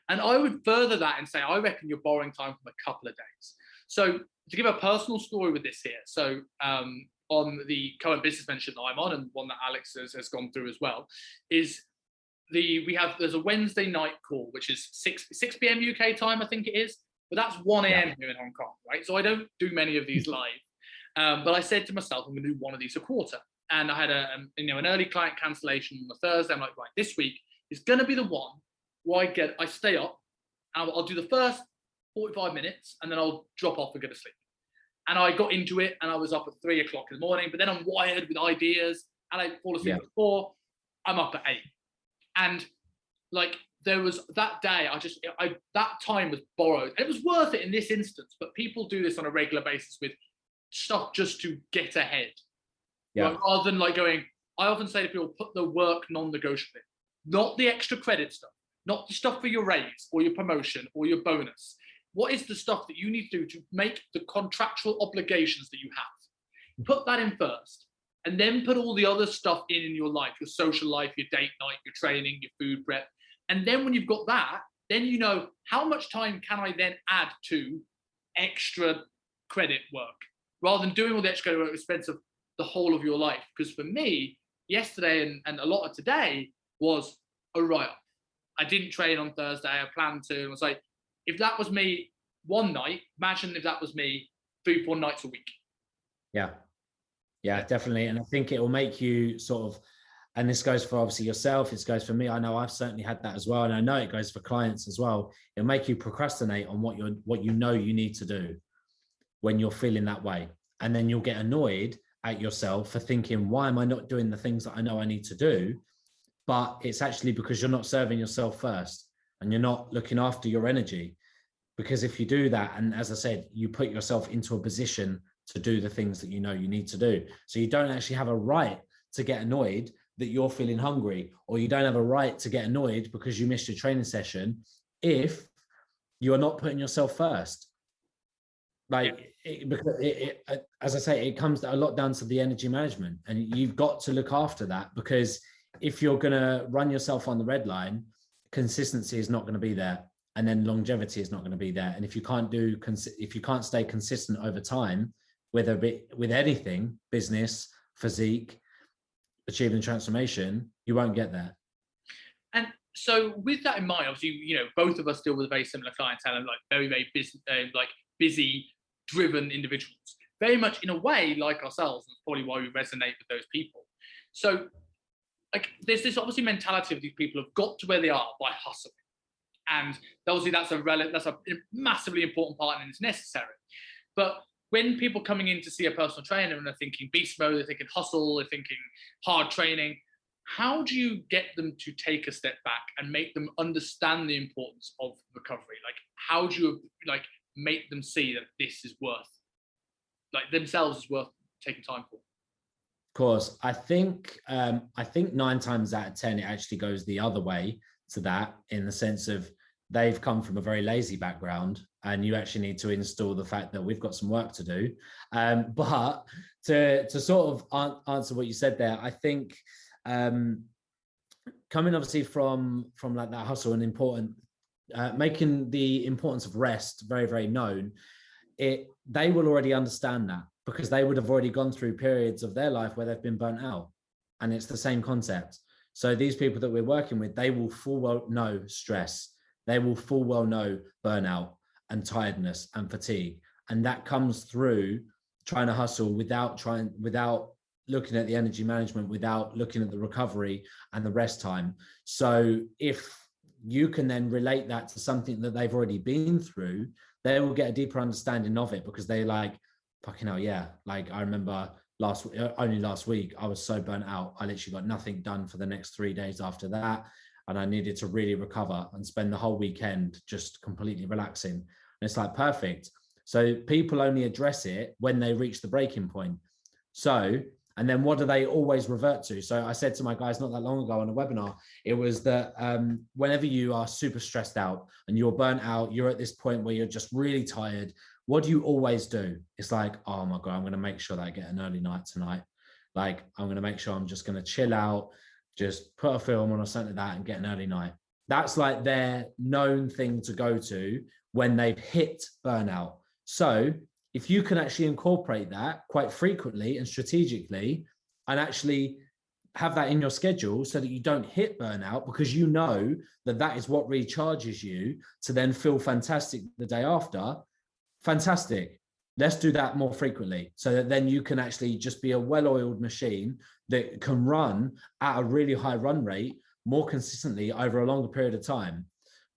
Speaker 1: And I would further that and say, I reckon you're borrowing time from a couple of days. So to give a personal story with this here, so on the current business mentorship that I'm on, and one that Alex has gone through as well, is there's a Wednesday night call, which is 6 p.m. UK time, I think it is, but that's 1 a.m. here in Hong Kong, right? So I don't do many of these live, but I said to myself, I'm going to do one of these a quarter. And I had an early client cancellation on the Thursday. I'm like, right, this week is going to be the one where I stay up, and I'll do the first 45 minutes, and then I'll drop off and go to sleep. And I got into it, and I was up at 3 o'clock in the morning, but then I'm wired with ideas, and I fall asleep at 4. I'm up at 8. And like, there was that day, that time was borrowed. And it was worth it in this instance, but people do this on a regular basis with stuff just to get ahead. Yeah. Right? Rather than like going, I often say to people, put the work non-negotiable in, not the extra credit stuff, not the stuff for your raise or your promotion or your bonus. What is the stuff that you need to do to make the contractual obligations that you have? Put that in first, and then put all the other stuff in your life, your social life, your date night, your training, your food prep. And then when you've got that, then you know, how much time can I then add to extra credit work, rather than doing all the extra credit work at the expense of the whole of your life. Because for me, yesterday and a lot of today was a write-off. I didn't train on Thursday. I planned to. And I was like, if that was me one night, imagine if that was me 3-4 nights a week.
Speaker 2: Yeah, definitely. And I think it will make you sort of, and this goes for obviously yourself, it goes for me. I know I've certainly had that as well. And I know it goes for clients as well. It'll make you procrastinate on what you know you need to do when you're feeling that way. And then you'll get annoyed at yourself for thinking, why am I not doing the things that I know I need to do? But it's actually because you're not serving yourself first and you're not looking after your energy. Because if you do that, and as I said, you put yourself into a position to do the things that you know you need to do. So you don't actually have a right to get annoyed that you're feeling hungry, or you don't have a right to get annoyed because you missed your training session if you are not putting yourself first. Like, as I say, it comes a lot down to the energy management, and you've got to look after that, because if you're going to run yourself on the red line, consistency is not going to be there, and then longevity is not going to be there. And if you can't stay consistent over time, whether it be with anything, business, physique, achieving transformation, you won't get there.
Speaker 1: And so with that in mind, obviously, both of us deal with a very similar clientele and like very, very busy, driven individuals, very much in a way like ourselves. And that's probably why we resonate with those people. So like, there's this obviously mentality of these people have got to where they are by hustling. And obviously that's a massively important part, and it's necessary. But when people coming in to see a personal trainer and they're thinking beast mode, they're thinking hustle, they're thinking hard training, how do you get them to take a step back and make them understand the importance of recovery? Like, how do you like make them see that this is worth, like themselves is worth taking time for?
Speaker 2: Of course, I think 9 times out of 10 it actually goes the other way to that, in the sense of they've come from a very lazy background, and you actually need to install the fact that we've got some work to do. But to sort of answer what you said there, I think coming obviously from like that hustle and making the importance of rest very, very known, they will already understand that, because they would have already gone through periods of their life where they've been burnt out, and it's the same concept. So these people that we're working with, they will full well know stress, they will full well know burnout and tiredness and fatigue, and that comes through trying to hustle without looking at the energy management, without looking at the recovery and the rest time. So if you can then relate that to something that they've already been through, they will get a deeper understanding of it, because they like, fucking hell, yeah. Like, I remember only last week, I was so burnt out. I literally got nothing done for the next 3 days after that. And I needed to really recover and spend the whole weekend just completely relaxing. And it's like, perfect. So people only address it when they reach the breaking point. So, and then what do they always revert to? So I said to my guys not that long ago on a webinar, it was that whenever you are super stressed out and you're burnt out, you're at this point where you're just really tired, what do you always do? It's like, oh my God, I'm going to make sure that I get an early night tonight. Like, I'm going to make sure I'm just going to chill out, just put a film on or something like that and get an early night. That's like their known thing to go to when they've hit burnout. So if you can actually incorporate that quite frequently and strategically, and actually have that in your schedule so that you don't hit burnout, because you know that that is what recharges you to then feel fantastic the day after, fantastic. Let's do that more frequently, so that then you can actually just be a well-oiled machine that can run at a really high run rate more consistently over a longer period of time,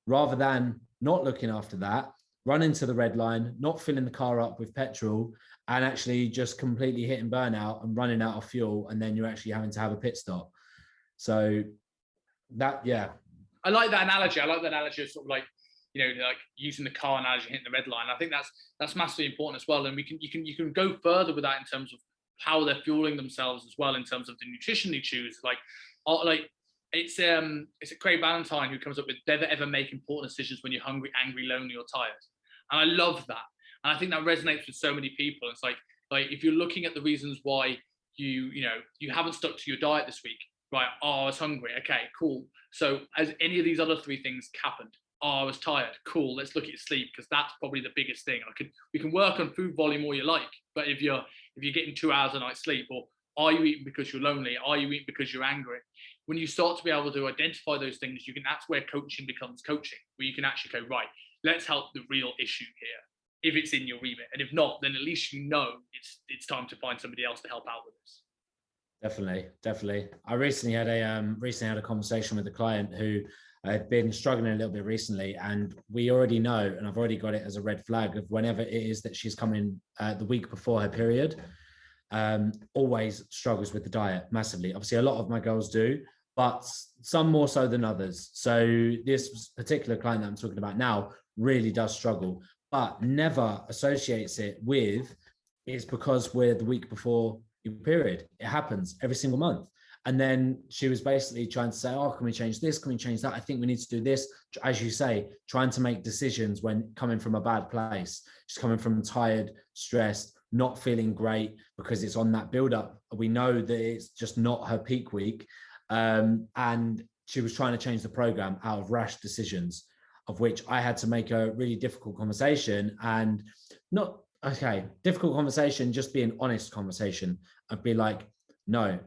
Speaker 2: rather than not looking after that, run into the red line, not filling the car up with petrol, and actually just completely hitting burnout and running out of fuel, and then you're actually having to have a pit stop. So that, yeah.
Speaker 1: I like that analogy. I like that analogy of sort of like, like using the car analogy, hitting the red line. I think that's massively important as well. And you can go further with that in terms of how they're fueling themselves as well, in terms of the nutrition they choose. Like it's Craig Ballantyne who comes up with never ever make important decisions when you're hungry, angry, lonely, or tired. And I love that. And I think that resonates with so many people. It's like if you're looking at the reasons why you haven't stuck to your diet this week, right? Oh, I was hungry. Okay, cool. So as any of these other three things happened, oh, I was tired. Cool. Let's look at your sleep, because that's probably the biggest thing. We can work on food volume all you like, but if you're getting 2 hours a night sleep, or are you eating because you're lonely? Are you eating because you're angry? When you start to be able to identify those things, that's where coaching becomes coaching, where you can actually go, right, let's help the real issue here, if it's in your remit. And if not, then at least it's time to find somebody else to help out with this.
Speaker 2: Definitely. I recently had a conversation with a client who had been struggling a little bit recently, and we already know, and I've already got it as a red flag, of whenever it is that she's coming the week before her period, always struggles with the diet massively. Obviously, a lot of my girls do, but some more so than others. So this particular client that I'm talking about now really does struggle, but never associates it with, it's because we're the week before your period. It happens every single month. And then she was basically trying to say, oh, can we change this? Can we change that? I think we need to do this. As you say, trying to make decisions when coming from a bad place. She's coming from tired, stressed, not feeling great, because it's on that build-up. We know that it's just not her peak week. And she was trying to change the program out of rash decisions, of which I had to make a really difficult conversation, and difficult conversation, just be an honest conversation. I'd be like, no,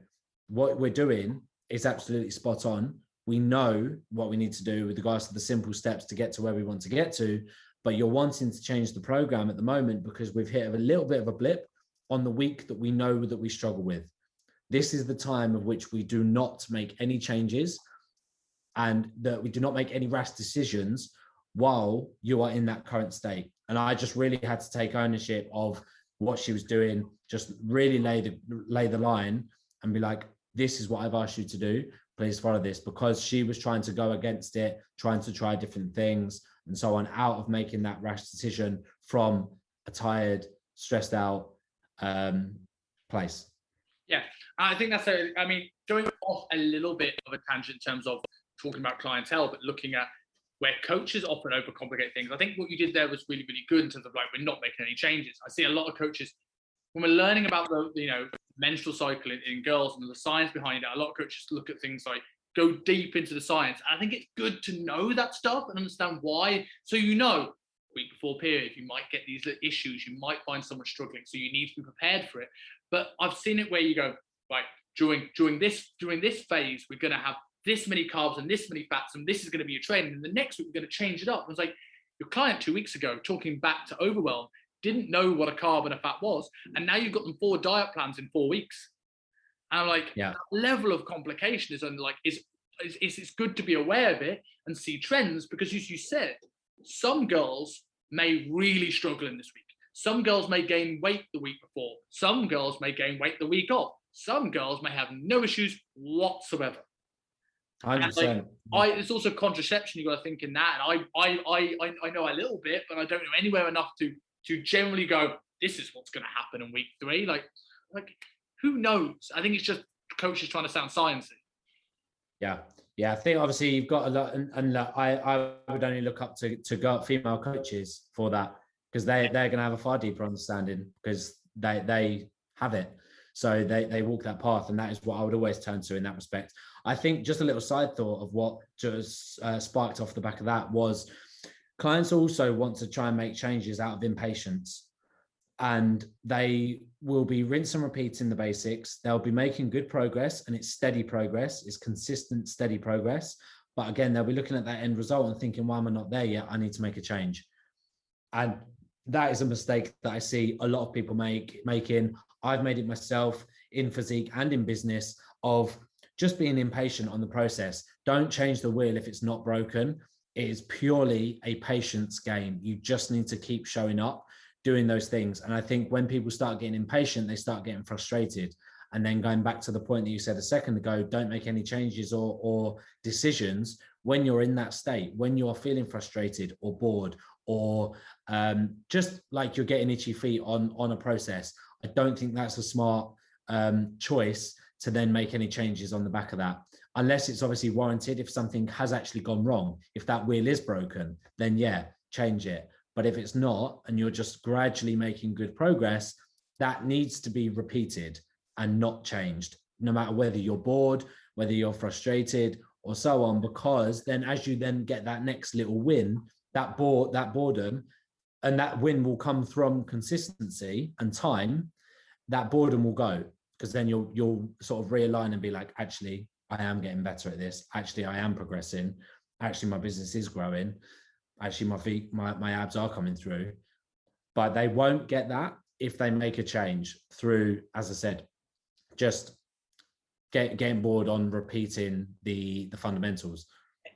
Speaker 2: what we're doing is absolutely spot on. We know what we need to do with regards to the simple steps to get to where we want to get to, but you're wanting to change the program at the moment because we've hit a little bit of a blip on the week that we know that we struggle with. This is the time of which we do not make any changes, and that we do not make any rash decisions while you are in that current state. And I just really had to take ownership of what she was doing, just really lay the line and be like, this is what I've asked you to do. Please follow this, because she was trying to go against it, trying to try different things and so on, out of making that rash decision from a tired, stressed out place.
Speaker 1: Yeah, I think that's going off a little bit of a tangent in terms of talking about clientele, but looking at where coaches often overcomplicate things. I think what you did there was really, really good in terms of like, we're not making any changes. I see a lot of coaches, when we're learning about the menstrual cycle in girls and the science behind it, a lot of coaches look at things like, go deep into the science. And I think it's good to know that stuff and understand why. So week before period, you might get these little issues, you might find someone struggling, so you need to be prepared for it. But I've seen it where you go, right, during this phase, we're going to have this many carbs and this many fats, and this is going to be your training. And the next week, we're going to change it up. And it's like, your client 2 weeks ago, talking back to overwhelm, didn't know what a carb and a fat was. And now you've got them 4 diet plans in 4 weeks. And I'm like, that level of complication is like, it's good to be aware of it and see trends, because as you said, some girls may really struggle in this week. Some girls may gain weight the week before. Some girls may gain weight the week off. Some girls may have no issues whatsoever.
Speaker 2: 100%.
Speaker 1: It's also contraception. You got to think in that. And I know a little bit, but I don't know anywhere enough to generally go, this is what's going to happen in week 3. Like who knows? I think it's just coaches trying to sound sciencey.
Speaker 2: Yeah, I think obviously you've got a lot, and I would only look up to female coaches for that, because they're going to have a far deeper understanding, because they have it. So they walk that path, and that is what I would always turn to in that respect. I think just a little side thought of what just sparked off the back of that was, clients also want to try and make changes out of impatience. And they will be rinse and repeat in the basics. They'll be making good progress, and it's steady progress. It's consistent, steady progress. But again, they'll be looking at that end result and thinking, why am I not there yet? I need to make a change. And that is a mistake that I see a lot of people making. I've made it myself in physique and in business, of just being impatient on the process. Don't change the wheel if it's not broken. It is purely a patience game. You just need to keep showing up, doing those things. And I think when people start getting impatient, they start getting frustrated. And then going back to the point that you said a second ago, don't make any changes or decisions when you're in that state, when you're feeling frustrated or bored, or just like you're getting itchy feet on a process. I don't think that's a smart choice to then make any changes on the back of that, unless it's obviously warranted. If something has actually gone wrong, if that wheel is broken, then change it. But if it's not, and you're just gradually making good progress, that needs to be repeated and not changed, no matter whether you're bored, whether you're frustrated or so on, because then as you then get that next little win, that boredom, and that win will come from consistency and time, that boredom will go, because then you'll sort of realign and be like, actually, I am getting better at this. Actually, I am progressing. Actually, my business is growing. Actually, my abs are coming through. But they won't get that if they make a change through, as I said, just getting bored on repeating the fundamentals.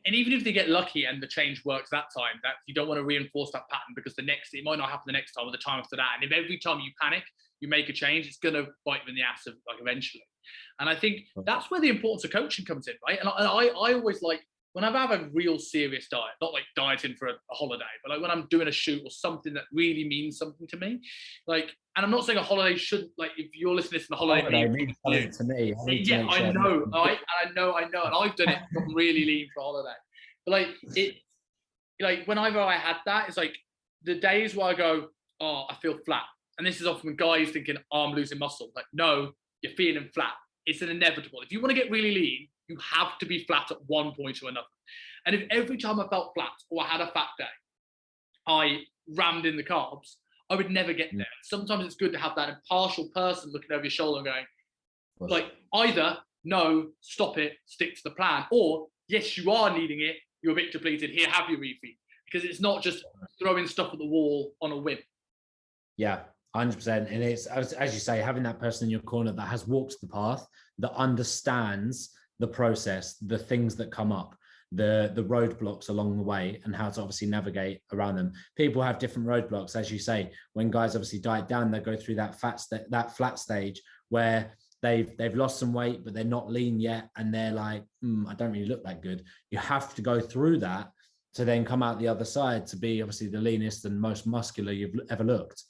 Speaker 1: And even if they get lucky and the change works that time, that you don't want to reinforce that pattern, because it might not happen the next time or the time after that. And if every time you panic, you make a change, it's going to bite you in the ass eventually. And I think that's where the importance of coaching comes in, right? And I always like, when I have a real serious diet, not like dieting for a holiday, but like when I'm doing a shoot or something that really means something to me, like, and I'm not saying a holiday should, like, if you're listening to the holiday
Speaker 2: means something to me.
Speaker 1: Yeah, I know, right? I know, and I've done it. I'm really lean for a holiday, but like whenever I had that, it's like the days where I go, oh, I feel flat, and this is often guys thinking, oh, I'm losing muscle. Like, no, you're feeling flat. It's an inevitable. If you want to get really lean, you have to be flat at one point or another. And if every time I felt flat or I had a fat day, I rammed in the carbs, I would never get there. Sometimes it's good to have that impartial person looking over your shoulder and going, like, either no, stop it, stick to the plan, or yes, you are needing it, you're a bit depleted, here, have your refeed. Because it's not just throwing stuff at the wall on a whim.
Speaker 2: Yeah, 100%. And it's, as you say, having that person in your corner that has walked the path, that understands the process, the things that come up, the roadblocks along the way, and how to obviously navigate around them. People have different roadblocks, as you say. When guys obviously diet down, they go through that flat stage where they've lost some weight, but they're not lean yet, and they're like, I don't really look that good. You have to go through that to then come out the other side to be obviously the leanest and most muscular you've ever looked.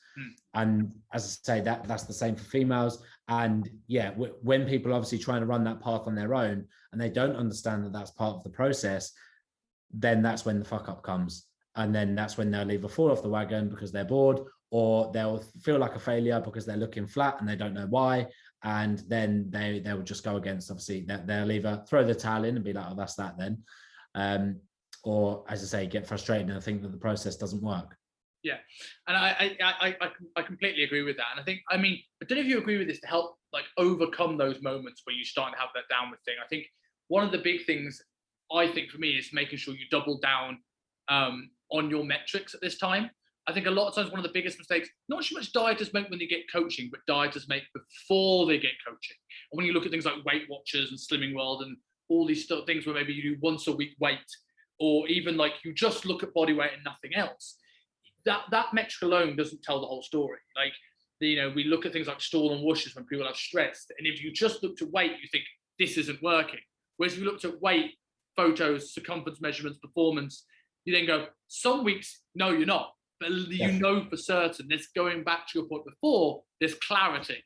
Speaker 2: And as I say, that's the same for females. And yeah, when people are obviously trying to run that path on their own and they don't understand that that's part of the process, then that's when the fuck up comes. And then that's when they'll either fall off the wagon because they're bored, or they'll feel like a failure because they're looking flat and they don't know why. And then they will just go against, obviously, they'll either throw the towel in and be like, oh, that's that then. Or, as I say, get frustrated and think that the process doesn't work.
Speaker 1: Yeah, and I completely agree with that. And I think, I mean, I don't know if you agree with this, to help like overcome those moments where you start to have that downward thing. I think one of the big things, I think for me, is making sure you double down on your metrics at this time. I think a lot of times one of the biggest mistakes, not so much dieters make when they get coaching, but dieters make before they get coaching. And when you look at things like Weight Watchers and Slimming World and all these things where maybe you do once a week weight, or even like you just look at body weight and nothing else, that metric alone doesn't tell the whole story. Like, you know, we look at things like stall and whooshes when people have stress, and if you just looked at weight, you think this isn't working. Whereas if you looked at weight, photos, circumference measurements, performance, you then go, some weeks, no, you're not. But you know for certain, there's, going back to your point before, there's clarity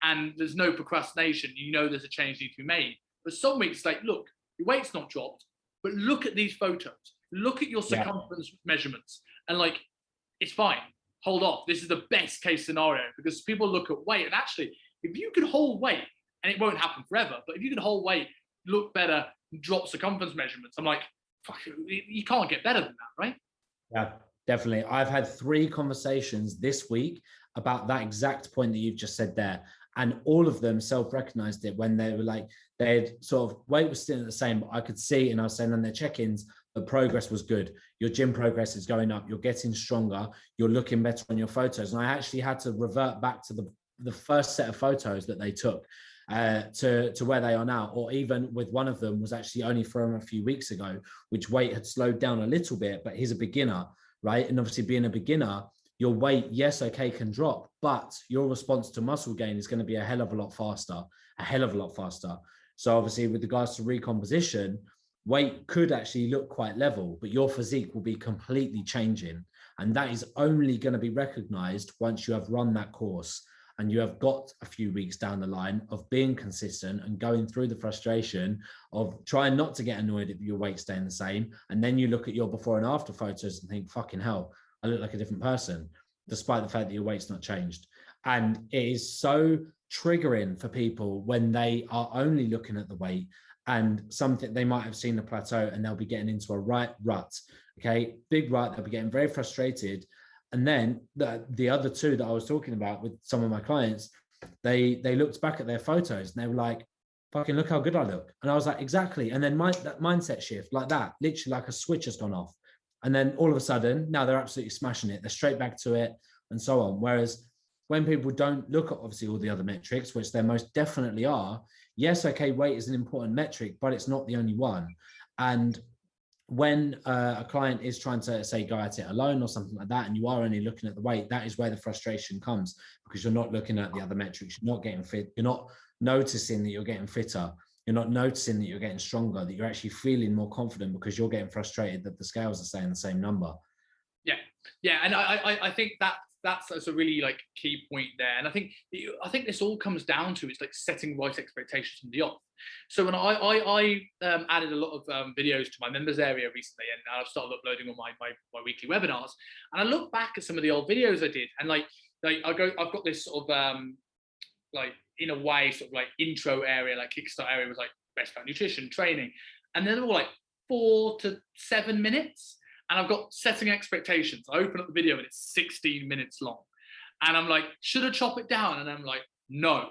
Speaker 1: and there's no procrastination. You know there's a change need to be made. But some weeks, like, look, your weight's not dropped, but look at these photos. Look at your circumference measurements, and like, it's fine. Hold off. This is the best case scenario, because people look at weight, and actually, if you can hold weight, and it won't happen forever, but if you can hold weight, look better, drop circumference measurements, I'm like, fuck, you can't get better than that, right?
Speaker 2: Yeah, definitely. I've had 3 conversations this week about that exact point that you've just said there. And all of them self-recognized it when they were like, they'd sort of, weight was still the same, but I could see, and I was saying on their check-ins, the progress was good. Your gym progress is going up. You're getting stronger. You're looking better on your photos. And I actually had to revert back to the first set of photos that they took to where they are now. Or even with one of them was actually only from a few weeks ago, which weight had slowed down a little bit, but he's a beginner, right? And obviously being a beginner, your weight, yes, okay, can drop, but your response to muscle gain is going to be a hell of a lot faster. So obviously with regards to recomposition, weight could actually look quite level, but your physique will be completely changing. And that is only going to be recognized once you have run that course and you have got a few weeks down the line of being consistent and going through the frustration of trying not to get annoyed at your weight staying the same. And then you look at your before and after photos and think, fucking hell, I look like a different person, despite the fact that your weight's not changed. And it is so triggering for people when they are only looking at the weight and something, they might have seen a plateau and they'll be getting into a right rut, okay, big rut. They'll be getting very frustrated. And then the other 2 that I was talking about with some of my clients, they looked back at their photos and they were like, fucking look how good I look. And I was like, exactly. And then that mindset shift like that, literally like a switch has gone off. And then all of a sudden, now they're absolutely smashing it. They're straight back to it and so on. Whereas when people don't look at obviously all the other metrics, which they most definitely are, yes, okay, weight is an important metric, but it's not the only one. And when a client is trying to, say, go at it alone or something like that, and you are only looking at the weight, that is where the frustration comes, because you're not looking at the other metrics. You're not getting fit. You're not noticing that you're getting fitter. You're not noticing that you're getting stronger, that you're actually feeling more confident because you're getting frustrated that the scales are saying the same number.
Speaker 1: Yeah. And I think that's a really like key point there. And I think this all comes down to, it's like setting right expectations from the off. So when I added a lot of videos to my members area recently, and I've started uploading on my weekly webinars, and I look back at some of the old videos I did, and I've got this sort of like, in a way, sort of like intro area, like kickstart area, was like best about nutrition, training, and they're all like 4 to 7 minutes. And I've got setting expectations. I open up the video and it's 16 minutes long. And I'm like, should I chop it down? And I'm like, no,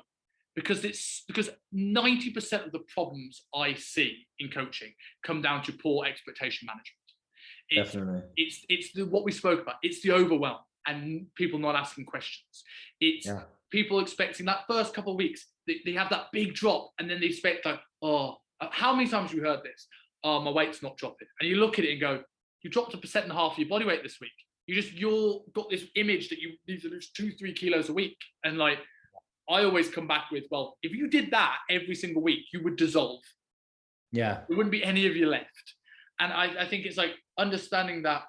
Speaker 1: because 90% of the problems I see in coaching come down to poor expectation management.
Speaker 2: Definitely.
Speaker 1: It's what we spoke about. It's the overwhelm and people not asking questions. It's people expecting that first couple of weeks, they have that big drop, and then they expect like, oh, how many times have you heard this? Oh, my weight's not dropping. And you look at it and go, you dropped 1.5% of your body weight this week. You're got this image that you need to lose 2-3 kilos a week. And like, I always come back with, well, if you did that every single week, you would dissolve.
Speaker 2: Yeah.
Speaker 1: There wouldn't be any of you left. And I think it's like understanding that,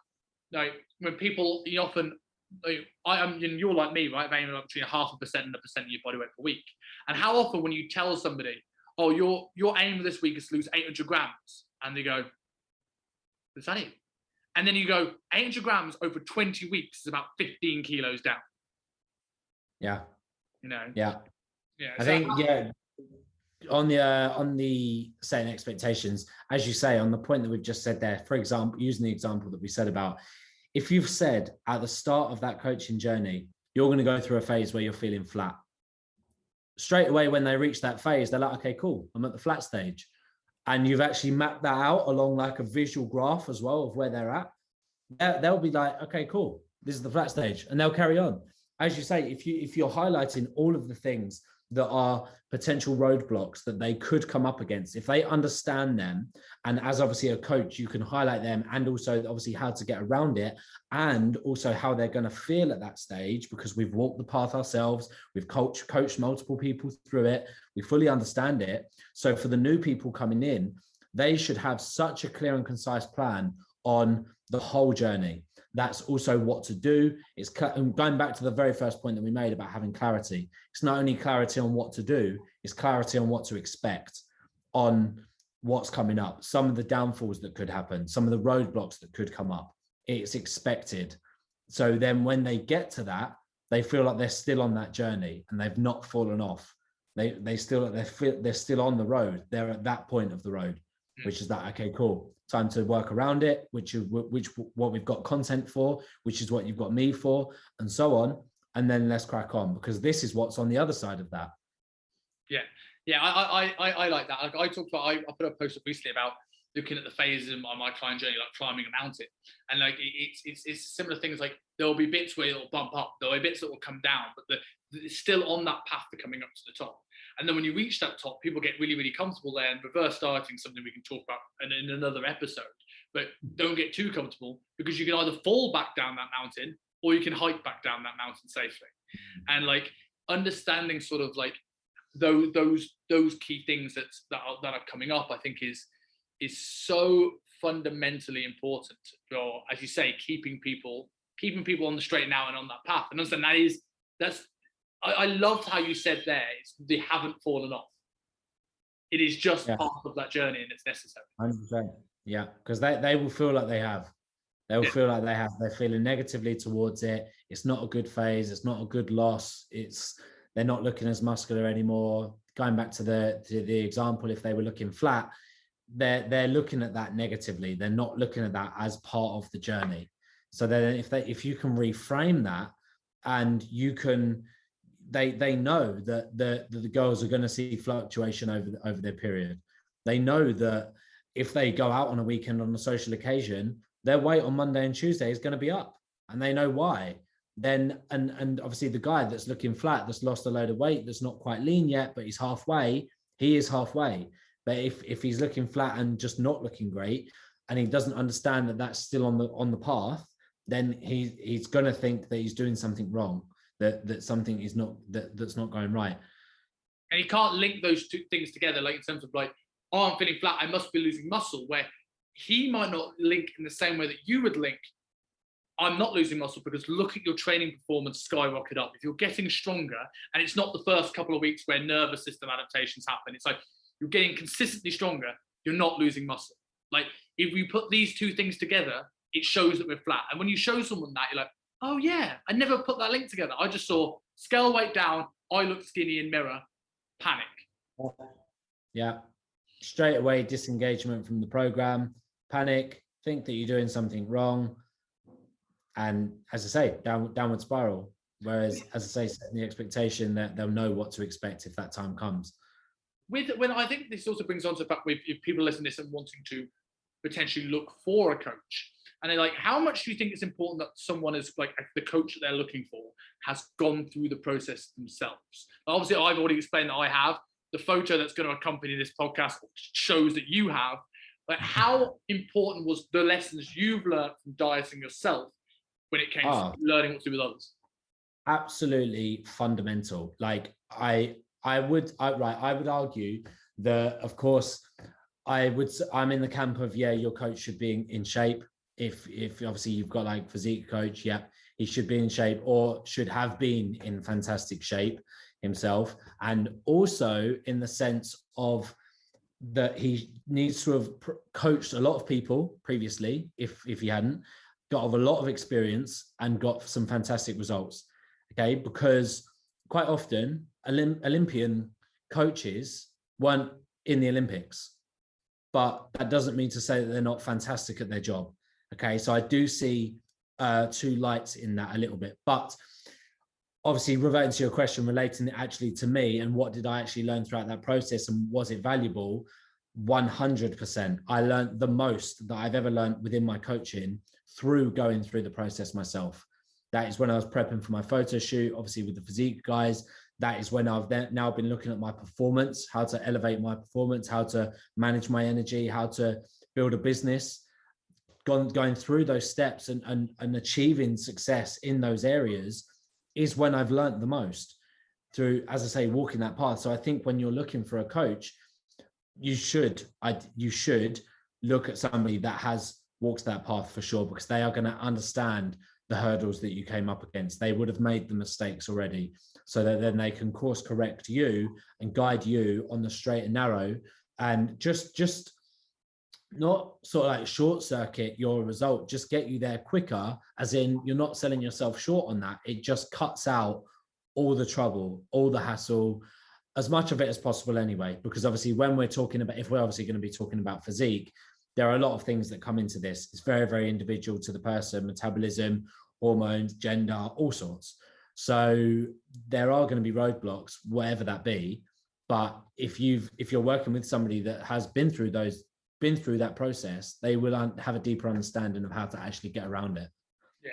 Speaker 1: like, when people, you often, like, you're like me, right? Aiming up between 0.5% and 1% of your body weight per week. And how often when you tell somebody, oh, your aim this week is to lose 800 grams, and they go, is that it? And then you go, 800 grams over 20 weeks is about 15 kilos down.
Speaker 2: Yeah.
Speaker 1: You know?
Speaker 2: Yeah.
Speaker 1: Yeah.
Speaker 2: I think, on the setting expectations, as you say, on the point that we've just said there, for example, using the example that we said about, if you've said at the start of that coaching journey, you're going to go through a phase where you're feeling flat. Straight away, when they reach that phase, they're like, okay, cool, I'm at the flat stage. And you've actually mapped that out along like a visual graph as well of where they're at. They'll be like, okay, cool, this is the flat stage, and they'll carry on. As you say, if you're highlighting all of the things that are potential roadblocks that they could come up against, if they understand them, and as obviously a coach, you can highlight them, and also obviously how to get around it, and also how they're going to feel at that stage, because we've walked the path ourselves, we've coached multiple people through it, we fully understand it. So for the new people coming in, they should have such a clear and concise plan on the whole journey. That's also what to do. It's going back to the very first point that we made about having clarity. It's not only clarity on what to do, it's clarity on what to expect, on what's coming up, some of the downfalls that could happen, some of the roadblocks that could come up. It's expected. So then when they get to that, they feel like they're still on that journey and they've not fallen off. They're still on the road. They're at that point of the road, which is that, okay, cool, time to work around it, which what we've got content for, which is what you've got me for, and so on. And then let's crack on, because this is what's on the other side of that.
Speaker 1: I like that. Like I put a post up recently about looking at the phases on my client journey, like climbing a mountain, and like it's similar things. Like there will be bits where it'll bump up, there will be bits that will come down, but it's still on that path to coming up to the top. And then when you reach that top, people get really, really comfortable there. And reverse starting, something we can talk about in another episode. But don't get too comfortable, because you can either fall back down that mountain or you can hike back down that mountain safely. And like understanding sort of like those key things that are coming up, I think is so fundamentally important for, as you say, keeping people on the straight and narrow and on that path. And understand that's. I loved how you said there, they haven't fallen off. It is just part of that journey, and it's necessary.
Speaker 2: 100%. Yeah, because they will feel like they have. They will feel like they have. They're feeling negatively towards it. It's not a good phase. It's not a good loss. They're not looking as muscular anymore. Going back to the example, if they were looking flat, they're looking at that negatively. They're not looking at that as part of the journey. So then if you can reframe that, and you can. They know that the girls are going to see fluctuation over their period. They know that if they go out on a weekend on a social occasion, their weight on Monday and Tuesday is going to be up, and they know why. Then and obviously the guy that's looking flat, that's lost a load of weight, that's not quite lean yet, but he's halfway. He is halfway. But if he's looking flat and just not looking great, and he doesn't understand that that's still on the path, then he's going to think that he's doing something wrong. That something is not that's not going right,
Speaker 1: and you can't link those two things together. Like in terms of like, oh, I'm feeling flat, I must be losing muscle. Where he might not link in the same way that you would link, I'm not losing muscle, because look at your training performance skyrocket up. If you're getting stronger, and it's not the first couple of weeks where nervous system adaptations happen, it's like you're getting consistently stronger, you're not losing muscle. Like if we put these two things together, it shows that we're flat. And when you show someone that, you're like, oh yeah, I never put that link together. I just saw scale weight down, I look skinny in mirror, panic.
Speaker 2: Yeah. Straight away, disengagement from the program, panic, think that you're doing something wrong. And as I say, downward spiral. Whereas, as I say, setting the expectation that they'll know what to expect if that time comes.
Speaker 1: When I think this also brings on to the fact, if people listen to this and wanting to potentially look for a coach, and they're like, how much do you think it's important that someone is like the coach that they're looking for has gone through the process themselves? Obviously, I've already explained that I have. The photo that's going to accompany this podcast shows that you have. But how important was the lessons you've learned from dieting yourself when it came to learning what to do with others?
Speaker 2: Absolutely fundamental. Like I would argue that, of course, I'm in the camp of, yeah, your coach should be in shape. If obviously you've got like physique coach, yeah, he should be in shape or should have been in fantastic shape himself. And also in the sense of that he needs to have coached a lot of people previously, if he hadn't, got a lot of experience and got some fantastic results. Okay, because quite often Olympian coaches weren't in the Olympics, but that doesn't mean to say that they're not fantastic at their job. Okay, so I do see two lights in that a little bit, but obviously reverting to your question, relating it actually to me and what did I actually learn throughout that process and was it valuable? 100%. I learned the most that I've ever learned within my coaching through going through the process myself. That is when I was prepping for my photo shoot, obviously with the physique guys. That is when I've now been looking at my performance, how to elevate my performance, how to manage my energy, how to build a business. Going through those steps and achieving success in those areas is when I've learned the most through, as I say, walking that path. So I think when you're looking for a coach, you should look at somebody that has walked that path for sure, because they are going to understand the hurdles that you came up against. They would have made the mistakes already, so that then they can course correct you and guide you on the straight and narrow, and just not sort of like short circuit your result, just get you there quicker, as in you're not selling yourself short on that. It just cuts out all the trouble, all the hassle, as much of it as possible anyway, because obviously when we're talking about, if we're obviously going to be talking about physique, there are a lot of things that come into this. It's very, very individual to the person, metabolism, hormones, gender, all sorts. So there are going to be roadblocks, whatever that be. But if you're working with somebody that has been through that process, they will have a deeper understanding of how to actually get around it.
Speaker 1: Yeah,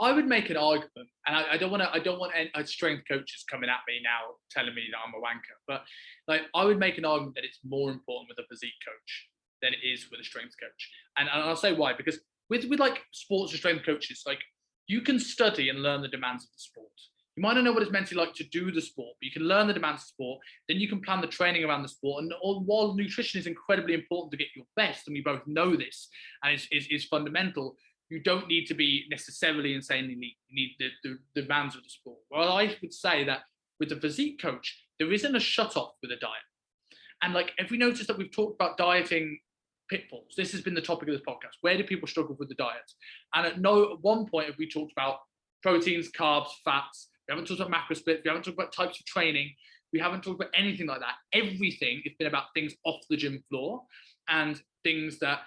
Speaker 1: I would make an argument, and I don't want any strength coaches coming at me now telling me that I'm a wanker, but like I would make an argument that it's more important with a physique coach than it is with a strength coach, and I'll say why. Because with like sports and strength coaches, like you can study and learn the demands of the sport. You might not know what it's mentally like to do the sport, but you can learn the demands of sport. Then you can plan the training around the sport. And while nutrition is incredibly important to get your best, and we both know this, and is fundamental, you don't need to be necessarily insanely need the demands of the sport. Well, I would say that with the physique coach, there isn't a shut off with a diet. And like, if we notice that we've talked about dieting pitfalls, this has been the topic of this podcast. Where do people struggle with the diet? And at one point have we talked about proteins, carbs, fats. We haven't talked about macro splits. We haven't talked about types of training. We haven't talked about anything like that. Everything has been about things off the gym floor and things that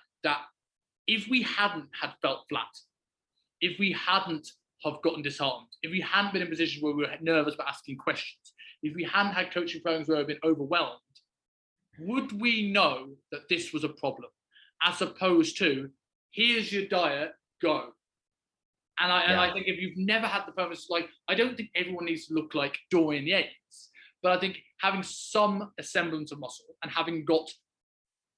Speaker 1: if we hadn't had felt flat, if we hadn't have gotten disheartened, if we hadn't been in a position where we were nervous about asking questions, if we hadn't had coaching programs where we've been overwhelmed, would we know that this was a problem? As opposed to, here's your diet, go. And I think if you've never had the purpose, like, I don't think everyone needs to look like Dorian Yates, but I think having some semblance of muscle and having got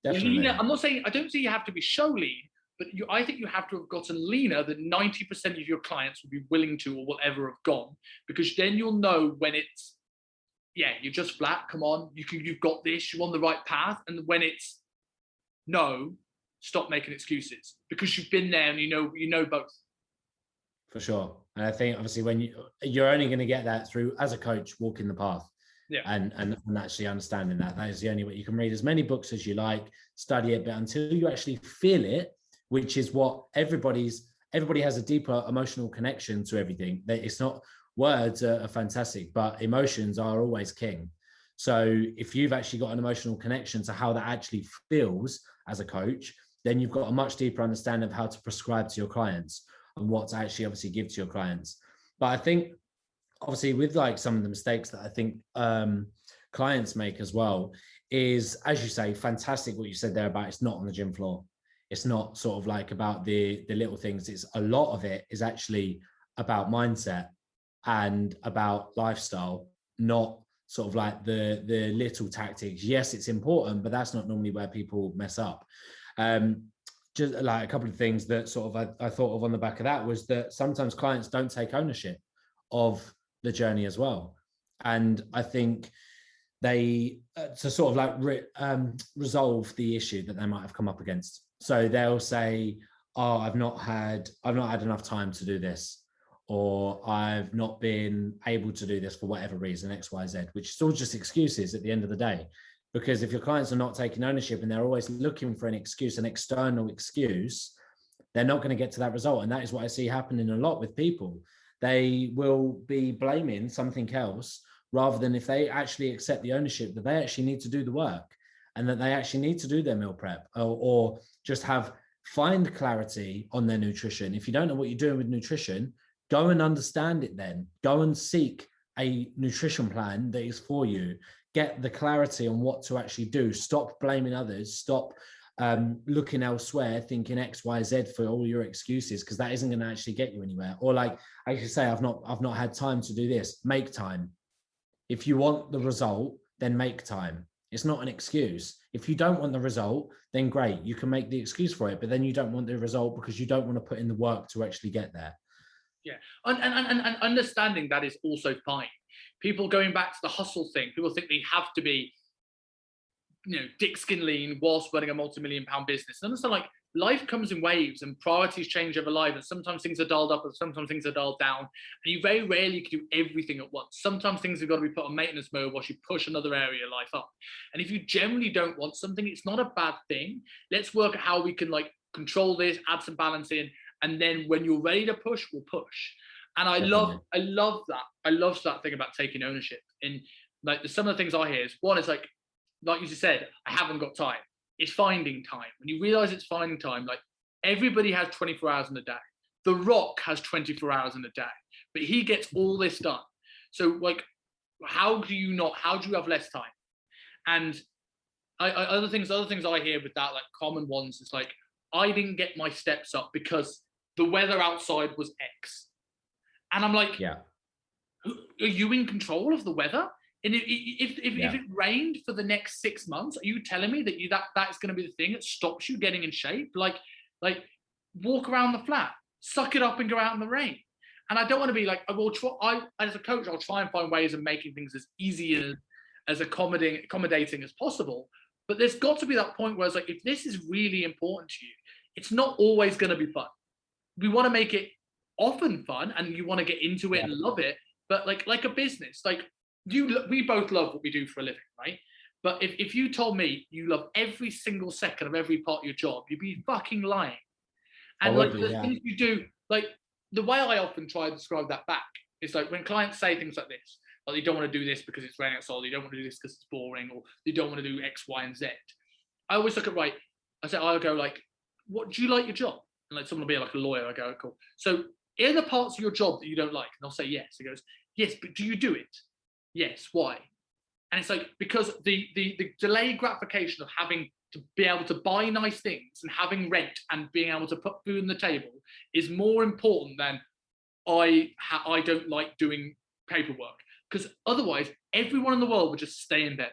Speaker 1: leaner, I don't say you have to be show lean, but I think you have to have gotten leaner than 90% of your clients will be willing to or will ever have gone, because then you'll know when it's, yeah, you're just flat, come on, you've got this, you're on the right path. And when it's no, stop making excuses, because you've been there and you know both.
Speaker 2: For sure. And I think obviously when you're only going to get that through, as a coach, walking the path.
Speaker 1: Yeah.
Speaker 2: And actually understanding that is the only way. You can read as many books as you like, study it, but until you actually feel it, which is what everybody has a deeper emotional connection to everything. It's not, words are fantastic, but emotions are always king. So if you've actually got an emotional connection to how that actually feels as a coach, then you've got a much deeper understanding of how to prescribe to your clients and what to actually obviously give to your clients. But I think obviously with like some of the mistakes that I think clients make as well is, as you say, fantastic what you said there about it's not on the gym floor. It's not sort of like about the little things. It's a lot of it is actually about mindset and about lifestyle, not sort of like the little tactics. Yes, it's important, but that's not normally where people mess up. Just like a couple of things that sort of I thought of on the back of that was that sometimes clients don't take ownership of the journey as well. And I think they to sort of like resolve the issue that they might have come up against. So they'll say, "Oh, I've not had enough time to do this, or I've not been able to do this for whatever reason, X, Y, Z," which is all just excuses at the end of the day. Because if your clients are not taking ownership and they're always looking for an excuse, an external excuse, they're not going to get to that result. And that is what I see happening a lot with people. They will be blaming something else rather than if they actually accept the ownership that they actually need to do the work and that they actually need to do their meal prep or just find clarity on their nutrition. If you don't know what you're doing with nutrition, go and understand it then. Go and seek a nutrition plan that is for you. Get the clarity on what to actually do. Stop blaming others. Stop looking elsewhere, thinking X, Y, Z for all your excuses, because that isn't going to actually get you anywhere. Or like I should say, I've not had time to do this. Make time. If you want the result, then make time. It's not an excuse. If you don't want the result, then great, you can make the excuse for it, but then you don't want the result because you don't want to put in the work to actually get there.
Speaker 1: Yeah, and understanding that is also fine. People going back to the hustle thing, people think they have to be, thick skin lean whilst running a multi-million-pound business. And understand, like, life comes in waves and priorities change over life, and sometimes things are dialed up and sometimes things are dialed down, and you very rarely can do everything at once. Sometimes things have got to be put on maintenance mode whilst you push another area of life up. And if you generally don't want something, it's not a bad thing. Let's work at how we can like control this, add some balance in, and then when you're ready to push, we'll push. And I love that. I love that thing about taking ownership. And like some of the things I hear is, one is like you just said, I haven't got time. It's finding time. When you realize it's finding time, like everybody has 24 hours in a day. The Rock has 24 hours in a day, but he gets all this done. So like, how do you have less time? And other things I hear with that, like common ones, is like, I didn't get my steps up because the weather outside was X. And I'm like,
Speaker 2: yeah,
Speaker 1: are you in control of the weather? And if it rained for the next 6 months, are you telling me that that's going to be the thing that stops you getting in shape? Like walk around the flat, suck it up and go out in the rain. And I don't want to be like, as a coach, I'll try and find ways of making things as easy as accommodating as possible. But there's got to be that point where it's like, if this is really important to you, it's not always going to be fun. We want to make it often fun, and you want to get into it and love it. But like a business, like we both love what we do for a living, right? But if you told me you love every single second of every part of your job, you'd be fucking lying. And things you do, like the way I often try to describe that back is like when clients say things like this, like they don't want to do this because it's raining outside, they don't want to do this because it's boring, or they don't want to do X, Y, and Z. I always look at I'll go like, what do you like your job? And like someone will be like a lawyer, I go, cool. So are there parts of your job that you don't like? And I'll say yes. He goes, yes, but do you do it? Yes. Why? And it's like, because the delayed gratification of having to be able to buy nice things and having rent and being able to put food on the table is more important than I don't like doing paperwork. Because otherwise, everyone in the world would just stay in bed.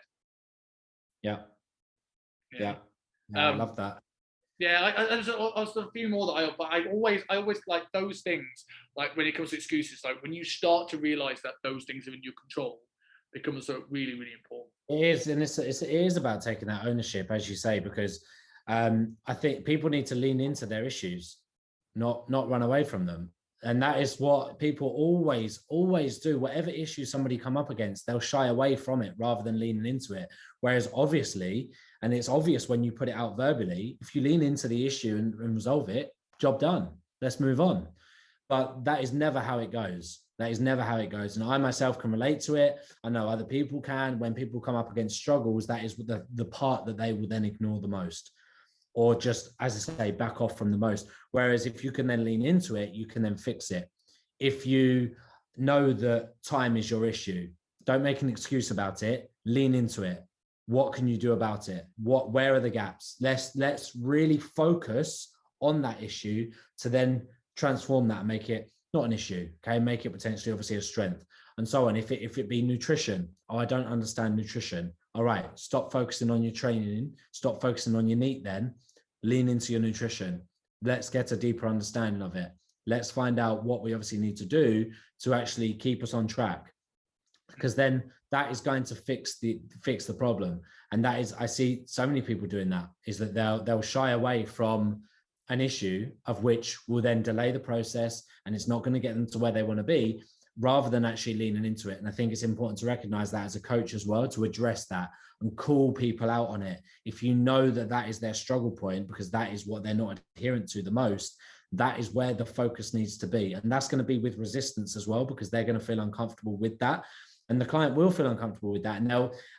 Speaker 2: Yeah. I love that.
Speaker 1: Yeah, there's a few more that I always like those things. Like when it comes to excuses, like when you start to realize that those things are in your control, becomes really, really important.
Speaker 2: It is, and it is about taking that ownership, as you say, because I think people need to lean into their issues, not run away from them. And that is what people always do. Whatever issue somebody come up against, they'll shy away from it rather than leaning into it. Whereas obviously, and it's obvious when you put it out verbally, if you lean into the issue and resolve it, job done. Let's move on. But that is never how it goes. That is never how it goes. And I myself can relate to it. I know other people can. When people come up against struggles, that is the part that they will then ignore the most, or just, as I say, back off from the most. Whereas if you can then lean into it, you can then fix it. If you know that time is your issue, don't make an excuse about it. Lean into it. What can you do about it? Where are the gaps? Let's really focus on that issue to then transform that and make it not an issue, okay? Make it potentially obviously a strength and so on. If it be nutrition, I don't understand nutrition. All right, stop focusing on your training, stop focusing on your NEAT then, lean into your nutrition. Let's get a deeper understanding of it. Let's find out what we obviously need to do to actually keep us on track. because then that is going to fix the problem. And that is, I see so many people doing that, is that they'll shy away from an issue of which will then delay the process, and it's not going to get them to where they want to be, rather than actually leaning into it. And I think it's important to recognize that as a coach as well, to address that and call people out on it. If you know that that is their struggle point, because that is what they're not adherent to the most, that is where the focus needs to be. And that's going to be with resistance as well, because they're going to feel uncomfortable with that. And the client will feel uncomfortable with that.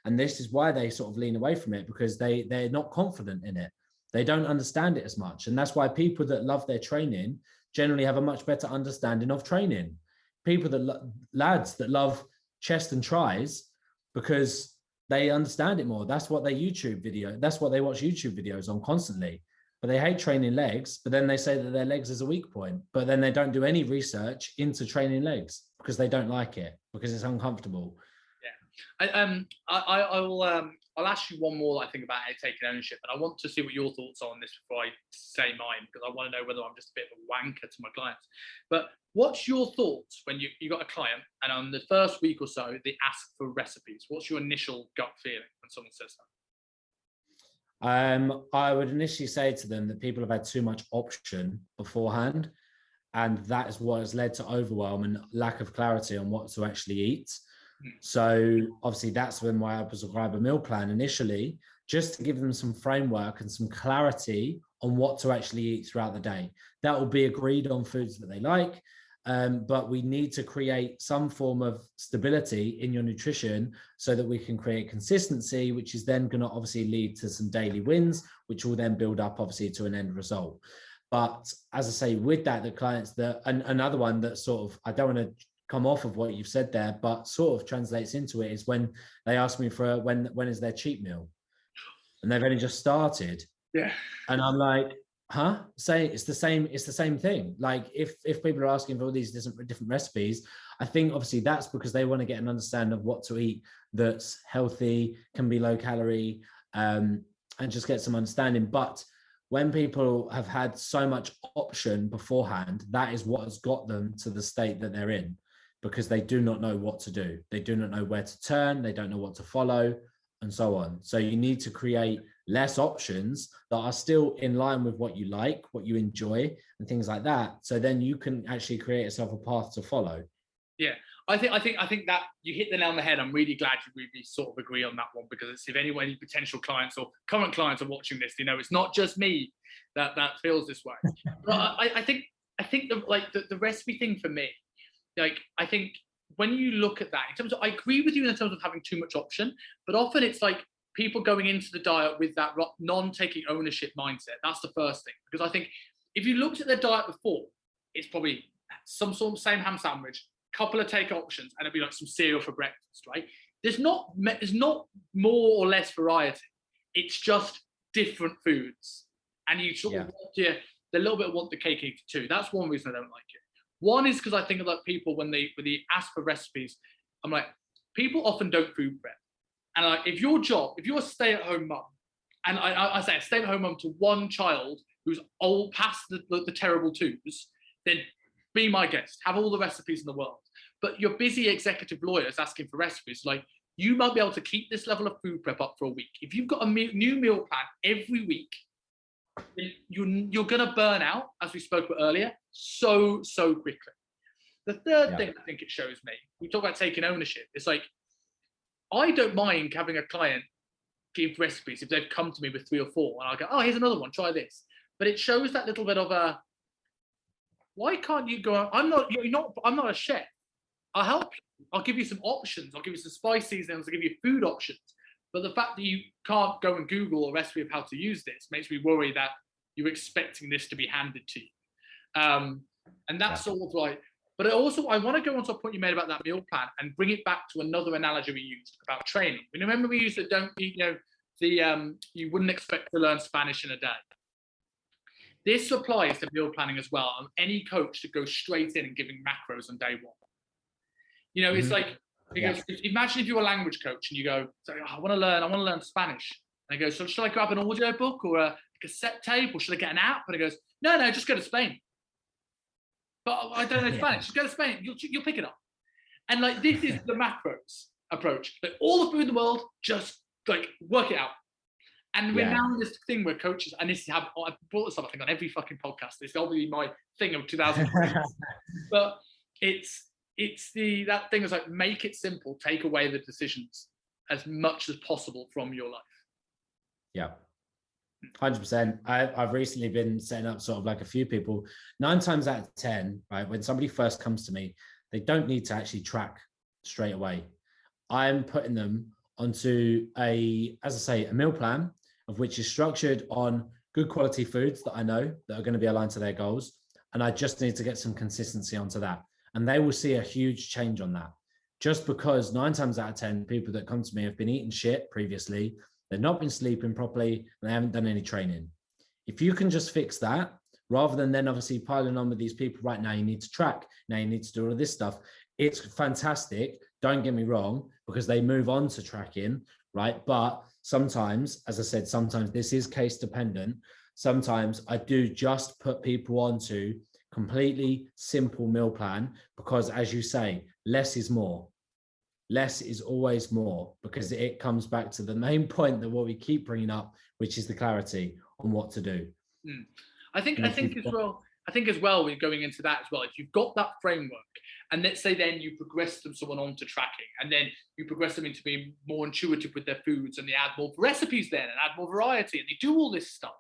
Speaker 2: And this is why they sort of lean away from it, because they're not confident in it. They don't understand it as much. And that's why people that love their training generally have a much better understanding of training. People lads that love chest and tries, because they understand it more. That's what they watch YouTube videos on constantly. But they hate training legs, but then they say that their legs is a weak point. But then they don't do any research into training legs because they don't like it, because it's uncomfortable.
Speaker 1: Yeah. I'll ask you one more, I think, about taking ownership, and I want to see what your thoughts are on this before I say mine, because I want to know whether I'm just a bit of a wanker to my clients. But what's your thoughts when you got a client and on the first week or so they ask for recipes? What's your initial gut feeling when someone says that?
Speaker 2: I would initially say to them that people have had too much option beforehand, and that is what has led to overwhelm and lack of clarity on what to actually eat. So obviously that's when I prescribe a meal plan initially, just to give them some framework and some clarity on what to actually eat throughout the day. That will be agreed on foods that they like, but we need to create some form of stability in your nutrition so that we can create consistency, which is then going to obviously lead to some daily wins, which will then build up obviously to an end result. But as I say, with that, the clients, another one that sort of, I don't want to come off of what you've said there, but sort of translates into it, is when they ask me for when is their cheat meal, and they've only just started.
Speaker 1: Yeah.
Speaker 2: And I'm like, huh? Say it's the same thing. Like if people are asking for all these different recipes, I think obviously that's because they want to get an understanding of what to eat that's healthy, can be low calorie, and just get some understanding. But when people have had so much option beforehand, that is what has got them to the state that they're in, because they do not know what to do. They do not know where to turn. They don't know what to follow, and so on. So you need to create less options that are still in line with what you like, what you enjoy, and things like that. So then you can actually create yourself a path to follow.
Speaker 1: Yeah, I think that you hit the nail on the head. I'm really glad we sort of agree on that one, because it's, if any potential clients or current clients are watching this, it's not just me that feels this way. But I think the recipe thing for me, I think when you look at that in terms of, I agree with you in terms of having too much option, but often it's like people going into the diet with that non-taking ownership mindset. That's the first thing, because I think if you looked at their diet before, it's probably some sort of same ham sandwich, couple of take options, and it'd be like some cereal for breakfast, right? There's not more or less variety. It's just different foods, and you sort of want a little bit want the cake and eat it too. That's one reason I don't like it. One is because I think about people when they ask for recipes, I'm like, people often don't food prep, and if you're a stay-at-home mum, and I say a stay-at-home mum to one child who's old past the terrible twos, then be my guest, have all the recipes in the world. But you're busy executive lawyers asking for recipes, like, you might be able to keep this level of food prep up for a week. If you've got a new meal plan every week, you're going to burn out, as we spoke about earlier, so quickly. The third thing I think it shows me, we talk about taking ownership. It's like, I don't mind having a client give recipes if they've come to me with 3 or 4, and I'll go, oh, here's another one, try this. But it shows that little bit of a, why can't you go? I'm not a chef. I'll help you. I'll give you some options. I'll give you some spice seasonings. I'll give you food options. But the fact that you can't go and Google a recipe of how to use this makes me worry that you're expecting this to be handed to you. And that's sort of like, but also I want to go on to a point you made about that meal plan and bring it back to another analogy we used about training. Remember we used that you wouldn't expect to learn Spanish in a day. This applies to meal planning as well. And any coach should go straight in and giving macros on day one. It's like, imagine if you're a language coach and you go, I want to learn Spanish. And I go, so should I grab an audio book or a cassette tape, or should I get an app? And it goes, no, just go to Spain. But I don't know Spanish. Just go to Spain. You'll pick it up. And like, this is the macros approach. Like, all the food in the world, just like work it out. And we're now in this thing where coaches, and this is how I brought this up, I think, on every fucking podcast. It's obviously my thing of 2020. But it's that thing is like, make it simple, take away the decisions as much as possible from your life.
Speaker 2: Yeah. 100%. I've recently been setting up sort of like a few people, 9 times out of 10, right? When somebody first comes to me, they don't need to actually track straight away. I'm putting them onto a meal plan of which is structured on good quality foods that I know that are going to be aligned to their goals. And I just need to get some consistency onto that. And they will see a huge change on that. Just because 9 times out of 10, people that come to me have been eating shit previously, they've not been sleeping properly, and they haven't done any training. If you can just fix that, rather than then obviously piling on with these people, right now you need to track, now you need to do all of this stuff. It's fantastic, don't get me wrong, because they move on to tracking, right? But sometimes, as I said, sometimes this is case dependent. Sometimes I do just put people onto completely simple meal plan because, as you say, less is more. Less is always more, because it comes back to the main point that what we keep bringing up, which is the clarity on what to do.
Speaker 1: I think as well, we're going into that as well. If you've got that framework, and let's say then you progress someone onto tracking, and then you progress them into being more intuitive with their foods, and they add more recipes then and add more variety, and they do all this stuff.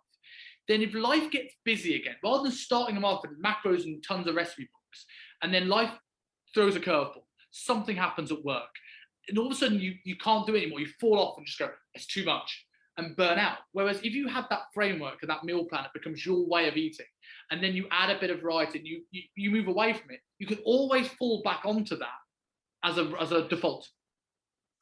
Speaker 1: Then if life gets busy again, rather than starting them off with macros and tons of recipe books, and then life throws a curveball, something happens at work, and all of a sudden you can't do it anymore, you fall off and just go, it's too much, and burn out. Whereas if you have that framework and that meal plan, it becomes your way of eating, and then you add a bit of variety and you move away from it, you can always fall back onto that as a default.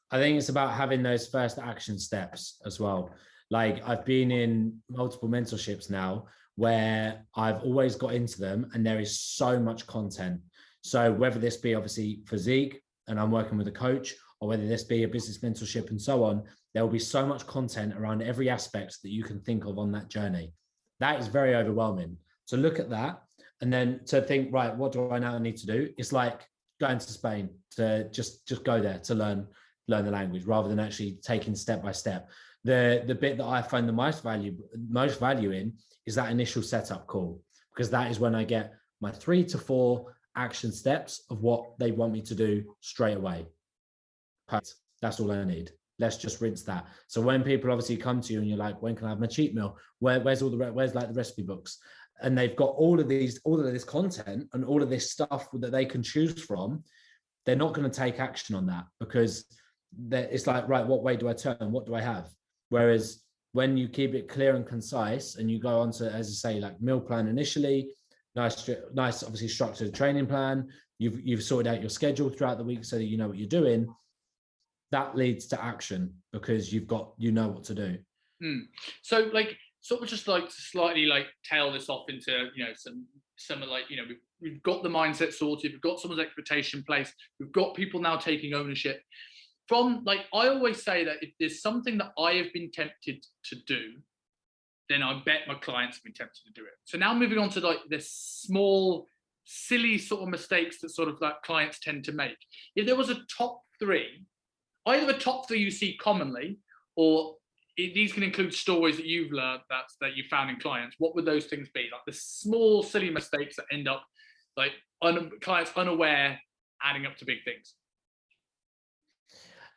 Speaker 2: I think it's about having those first action steps as well. Like, I've been in multiple mentorships now where I've always got into them, and there is so much content. So whether this be obviously physique and I'm working with a coach, or whether this be a business mentorship and so on, there will be so much content around every aspect that you can think of on that journey. That is very overwhelming. So look at that, and then to think, right, what do I now need to do? It's like going to Spain to just go there to learn the language, rather than actually taking step by step. The bit that I find the most value in is that initial setup call, because that is when I get my 3 to 4 action steps of what they want me to do straight away. Perfect. That's all I need. Let's just rinse that. So when people obviously come to you and you're like, when can I have my cheat meal? Where's like the recipe books? And they've got all of this content and all of this stuff that they can choose from. They're not going to take action on that, because it's like, right, what way do I turn? What do I have? Whereas when you keep it clear and concise and you go on to, as I say, like meal plan initially, nice, obviously structured training plan, you've sorted out your schedule throughout the week so that you know what you're doing. That leads to action, because you know what to do.
Speaker 1: So like, sort of just like to slightly like tail this off into, some of like, we've got the mindset sorted, we've got someone's expectation placed, we've got people now taking ownership. From like, I always say that if there's something that I have been tempted to do, then I bet my clients have been tempted to do it. So now moving on to like the small, silly sort of mistakes that sort of like clients tend to make. If there was a top 3, either a top 3 you see commonly, or these can include stories that you've learned that you found in clients, what would those things be? Like the small, silly mistakes that end up like clients unaware, adding up to big things.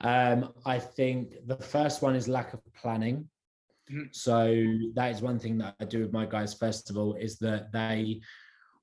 Speaker 2: I think the first one is lack of planning. So that is one thing that I do with my guys, first of all, is that they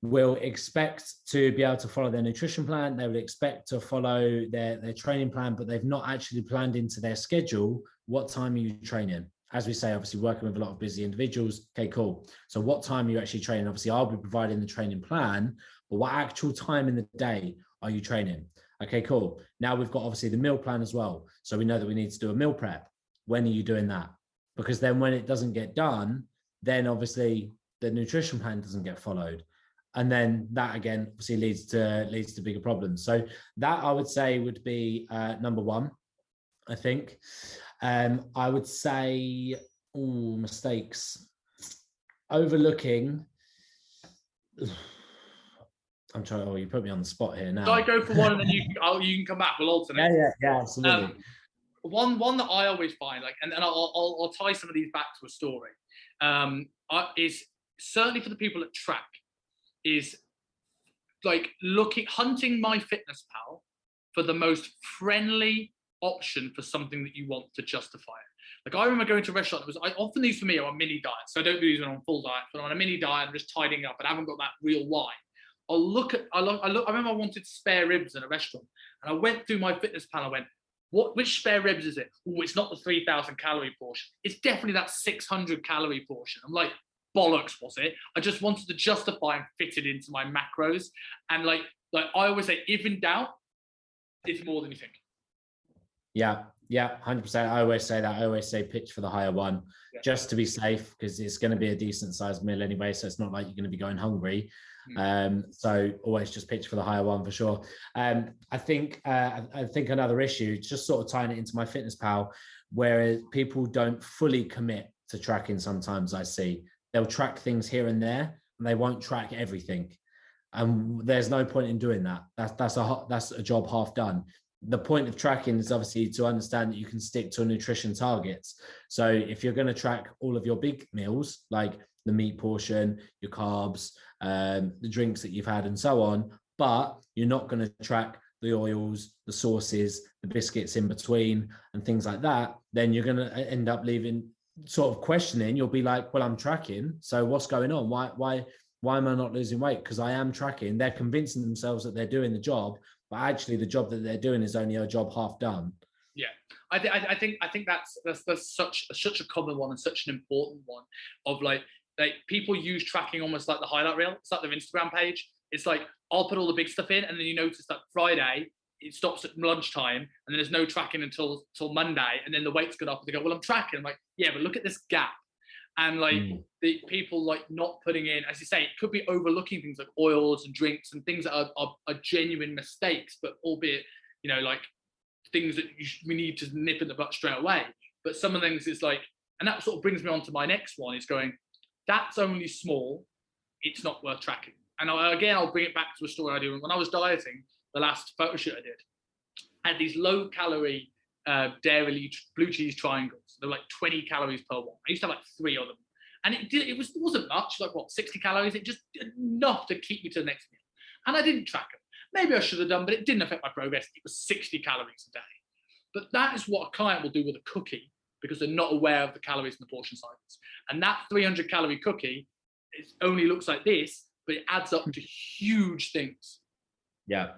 Speaker 2: will expect to be able to follow their nutrition plan. They will expect to follow their training plan, but they've not actually planned into their schedule what time are you training. As we say, obviously working with a lot of busy individuals. Okay, cool. So what time are you actually training? Obviously, I'll be providing the training plan, but what actual time in the day are you training? Okay, cool. Now we've got obviously the meal plan as well. So we know that we need to do a meal prep. When are you doing that? Because then when it doesn't get done, then obviously the nutrition plan doesn't get followed. And then that again, obviously leads to bigger problems. So that I would say would be number 1, I think. I would say mistakes. Overlooking. I'm trying. Oh, you put me on the spot here now.
Speaker 1: So I go for one, and then you can come back. We'll alternate.
Speaker 2: Yeah, absolutely.
Speaker 1: One that I always find, like, and I'll tie some of these back to a story, is certainly for the people at track, is like hunting MyFitnessPal for the most friendly option for something that you want to justify it. Like, I remember going to a restaurant. I often these for me are on mini diets, so I don't do these when I'm on full diet, but on a mini diet, I'm just tidying up and I haven't got that real why. I remember I wanted spare ribs in a restaurant, and I went through MyFitnessPal. I went, which spare ribs is it? Oh, it's not the 3,000 calorie portion. It's definitely that 600 calorie portion. I'm like, bollocks, was it? I just wanted to justify and fit it into my macros. And like I always say, if in doubt, it's more than you think.
Speaker 2: Yeah, 100%. I always say that. I always say pitch for the higher one, just to be safe, because it's going to be a decent sized meal anyway. So it's not like you're going to be going hungry. So always just pitch for the higher one for sure. I think another issue, just sort of tying it into MyFitnessPal, where people don't fully commit to tracking. Sometimes I see they'll track things here and there, and they won't track everything. And there's no point in doing that. That's a job half done. The point of tracking is obviously to understand that you can stick to nutrition targets. So if you're going to track all of your big meals, like the meat portion, your carbs, the drinks that you've had and so on, but you're not going to track the oils, the sauces, the biscuits in between and things like that, then you're going to end up leaving sort of questioning. You'll be like, well, I'm tracking, so what's going on? Why am I not losing weight? Because I am tracking. They're convincing themselves that they're doing the job, but actually the job that they're doing is only a job half done.
Speaker 1: Yeah, I think that's such a common one and such an important one of like people use tracking almost like the highlight reel. It's like their Instagram page. It's like, I'll put all the big stuff in, and then you notice that Friday it stops at lunchtime, and then there's no tracking until Monday, and then the weight's gone up, and they go, well, I'm tracking. I'm like, yeah, but look at this gap. And like the people like not putting in, as you say, it could be overlooking things like oils and drinks and things that are genuine mistakes, but albeit, like things that we need to nip in the butt straight away. But some of the things is like, and that sort of brings me on to my next one, is going, that's only small, it's not worth tracking. And I'll bring it back to a story I do. When I was dieting, the last photo shoot I had these low calorie dairy blue cheese triangles. They're like 20 calories per one. I used to have like 3 of them. And it wasn't much, like 60 calories. It just enough to keep me to the next meal. And I didn't track them. Maybe I should have done, but it didn't affect my progress. It was 60 calories a day. But that is what a client will do with a cookie, because they're not aware of the calories and the portion sizes. And that 300 calorie cookie, it only looks like this, but it adds up to huge things.
Speaker 2: Yeah,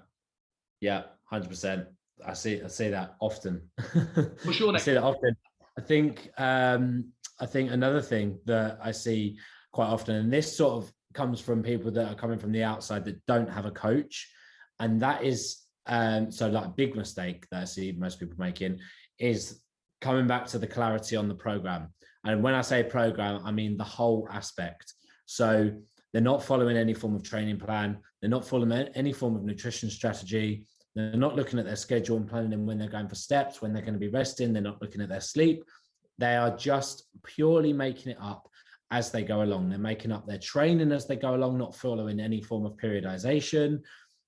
Speaker 2: 100%. I see that often.
Speaker 1: For sure.
Speaker 2: I see that often. I think another thing that I see quite often, and this sort of comes from people that are coming from the outside that don't have a coach, and that is so like a big mistake that I see most people making is coming back to the clarity on the program. And when I say program, I mean the whole aspect. So they're not following any form of training plan. They're not following any form of nutrition strategy. They're not looking at their schedule and planning when they're going for steps, when they're going to be resting. They're not looking at their sleep. They are just purely making it up as they go along. They're making up their training as they go along, not following any form of periodization.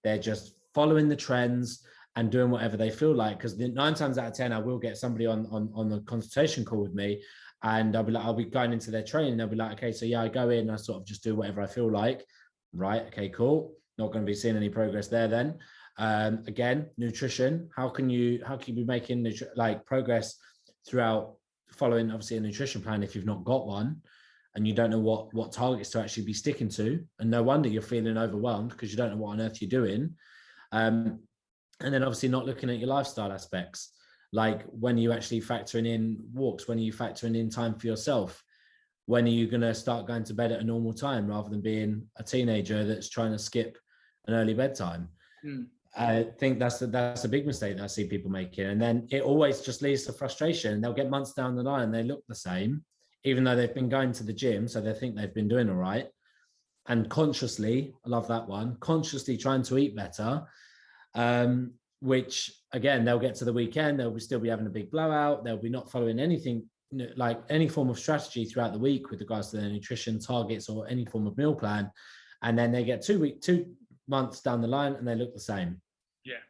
Speaker 2: They're just following the trends and doing whatever they feel like. Because 9 times out of 10, I will get somebody on the consultation call with me, and I'll be going into their training. They'll be like, okay, so yeah, I go in, I sort of just do whatever I feel like. Right. Okay, cool. Not going to be seeing any progress there then. Again, nutrition. How can you be making progress throughout following obviously a nutrition plan if you've not got one, and you don't know what targets to actually be sticking to? And no wonder you're feeling overwhelmed, because you don't know what on earth you're doing. And then obviously not looking at your lifestyle aspects, like when are you actually factoring in walks, when are you factoring in time for yourself, when are you going to start going to bed at a normal time rather than being a teenager that's trying to skip an early bedtime. I think that's a big mistake that I see people making. And then it always just leads to frustration. They'll get months down the line and they look the same, even though they've been going to the gym, so they think they've been doing all right. And consciously, I love that one, consciously trying to eat better, which again, they'll get to the weekend, they'll still be having a big blowout. They'll be not following anything, like any form of strategy throughout the week with regards to their nutrition targets or any form of meal plan. And then they get 2 months down the line and they look the same.
Speaker 1: Yeah,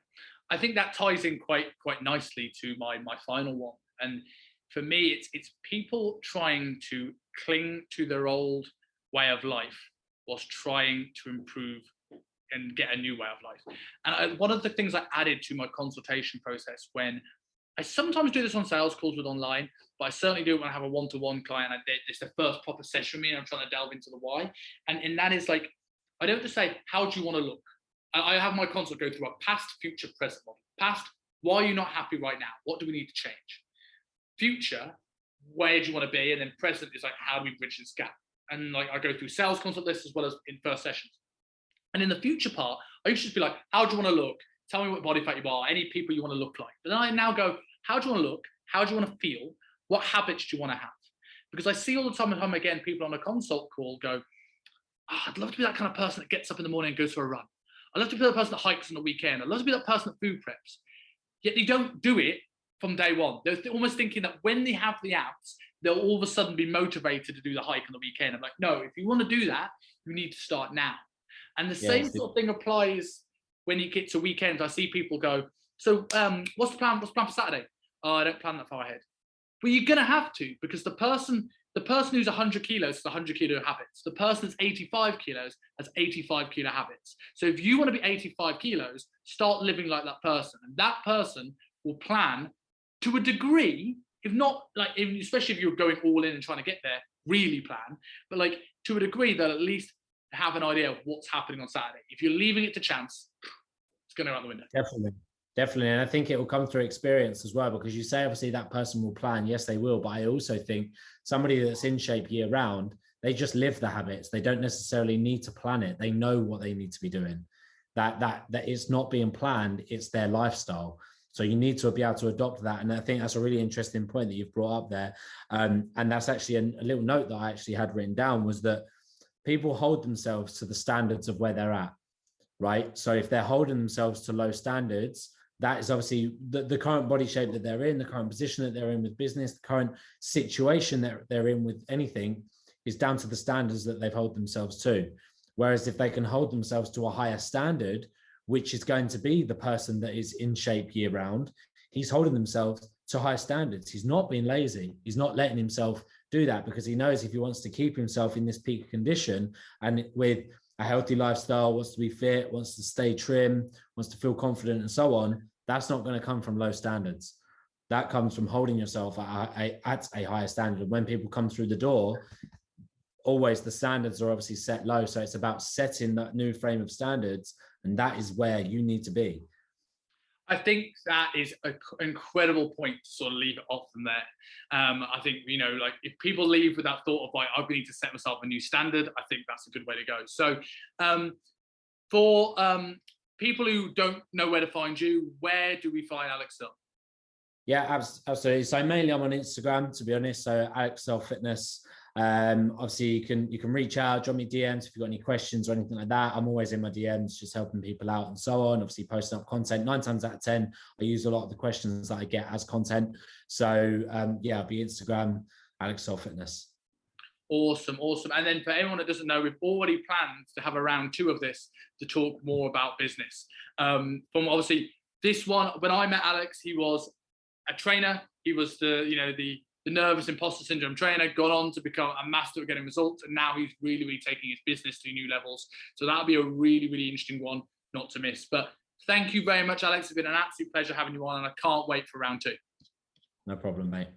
Speaker 1: I think that ties in quite nicely to my final one. And for me, it's people trying to cling to their old way of life whilst trying to improve and get a new way of life. And one of the things I added to my consultation process, when I sometimes do this on sales calls with online, but I certainly do when I have a one-to-one client. It's the first proper session with me and I'm trying to delve into the why. And that is like, I don't just say, how do you want to look? I have my consult go through a past, future, present model. Past, why are you not happy right now? What do we need to change? Future, where do you want to be? And then present is like, how do we bridge this gap? And like, I go through sales consult lists as well as in first sessions. And in the future part, I used to just be like, how do you want to look? Tell me what body fat you are, any people you want to look like. But then I now go, how do you want to look? How do you want to feel? What habits do you want to have? Because I see all the time at home, again, people on a consult call go, I'd love to be that kind of person that gets up in the morning and goes for a run. I'd love to be that person that hikes on the weekend. I'd love to be that person that food preps. Yet they don't do it from day one. They're almost thinking that when they have the apps, they'll all of a sudden be motivated to do the hike on the weekend. I'm like, no, if you want to do that, you need to start now. And the same sort of thing applies when you get to weekends. I see people go, so what's the plan? What's the plan for Saturday? Oh, I don't plan that far ahead. But you're going to have to, because the person who's 100 kilos has 100 kilo habits. The person that's 85 kilos has 85 kilo habits. So if you want to be 85 kilos, start living like that person. And that person will plan to a degree, if not like, especially if you're going all in and trying to get there, really plan. But like to a degree, they'll at least have an idea of what's happening on Saturday. If you're leaving it to chance, it's going to go out the window.
Speaker 2: Definitely. And I think it will come through experience as well, because you say, obviously, that person will plan. Yes, they will. But I also think somebody that's in shape year round, they just live the habits. They don't necessarily need to plan it. They know what they need to be doing. That it's not being planned. It's their lifestyle. So you need to be able to adopt that. And I think that's a really interesting point that you've brought up there. And that's actually a little note that I actually had written down, was that people hold themselves to the standards of where they're at, right? So if they're holding themselves to low standards, that is obviously the current body shape that they're in, the current position that they're in with business, the current situation that they're in with anything is down to the standards that they've held themselves to. Whereas if they can hold themselves to a higher standard, which is going to be the person that is in shape year round, he's holding themselves to higher standards. He's not being lazy. He's not letting himself do that, because he knows if he wants to keep himself in this peak condition and with a healthy lifestyle, wants to be fit, wants to stay trim, wants to feel confident and so on, that's not going to come from low standards. That comes from holding yourself at a higher standard. When people come through the door, always the standards are obviously set low. So it's about setting that new frame of standards, and that is where you need to be.
Speaker 1: I think that is an incredible point to sort of leave it off from there. I think, like if people leave with that thought of like, I need to set myself a new standard, I think that's a good way to go. So for people who don't know where to find you, where do we find Alex Searle?
Speaker 2: Yeah, absolutely. So mainly I'm on Instagram, to be honest. So Alex Searle Fitness. Obviously you can reach out, drop me DMs if you've got any questions or anything like that. I'm always in my DMs, just helping people out and so on. Obviously posting up content 9 times out of 10. I use a lot of the questions that I get as content. So I'll be Instagram, Alex Searle Fitness.
Speaker 1: Awesome. And then for anyone that doesn't know, we've already planned to have a round 2 of this to talk more about business. From obviously this one, when I met Alex, he was a trainer. He was the nervous imposter syndrome trainer, got on to become a master at getting results, and now he's really, really taking his business to new levels. So that'll be a really, really interesting one not to miss. But thank you very much, Alex. It's been an absolute pleasure having you on, and I can't wait for round 2.
Speaker 2: No problem, mate.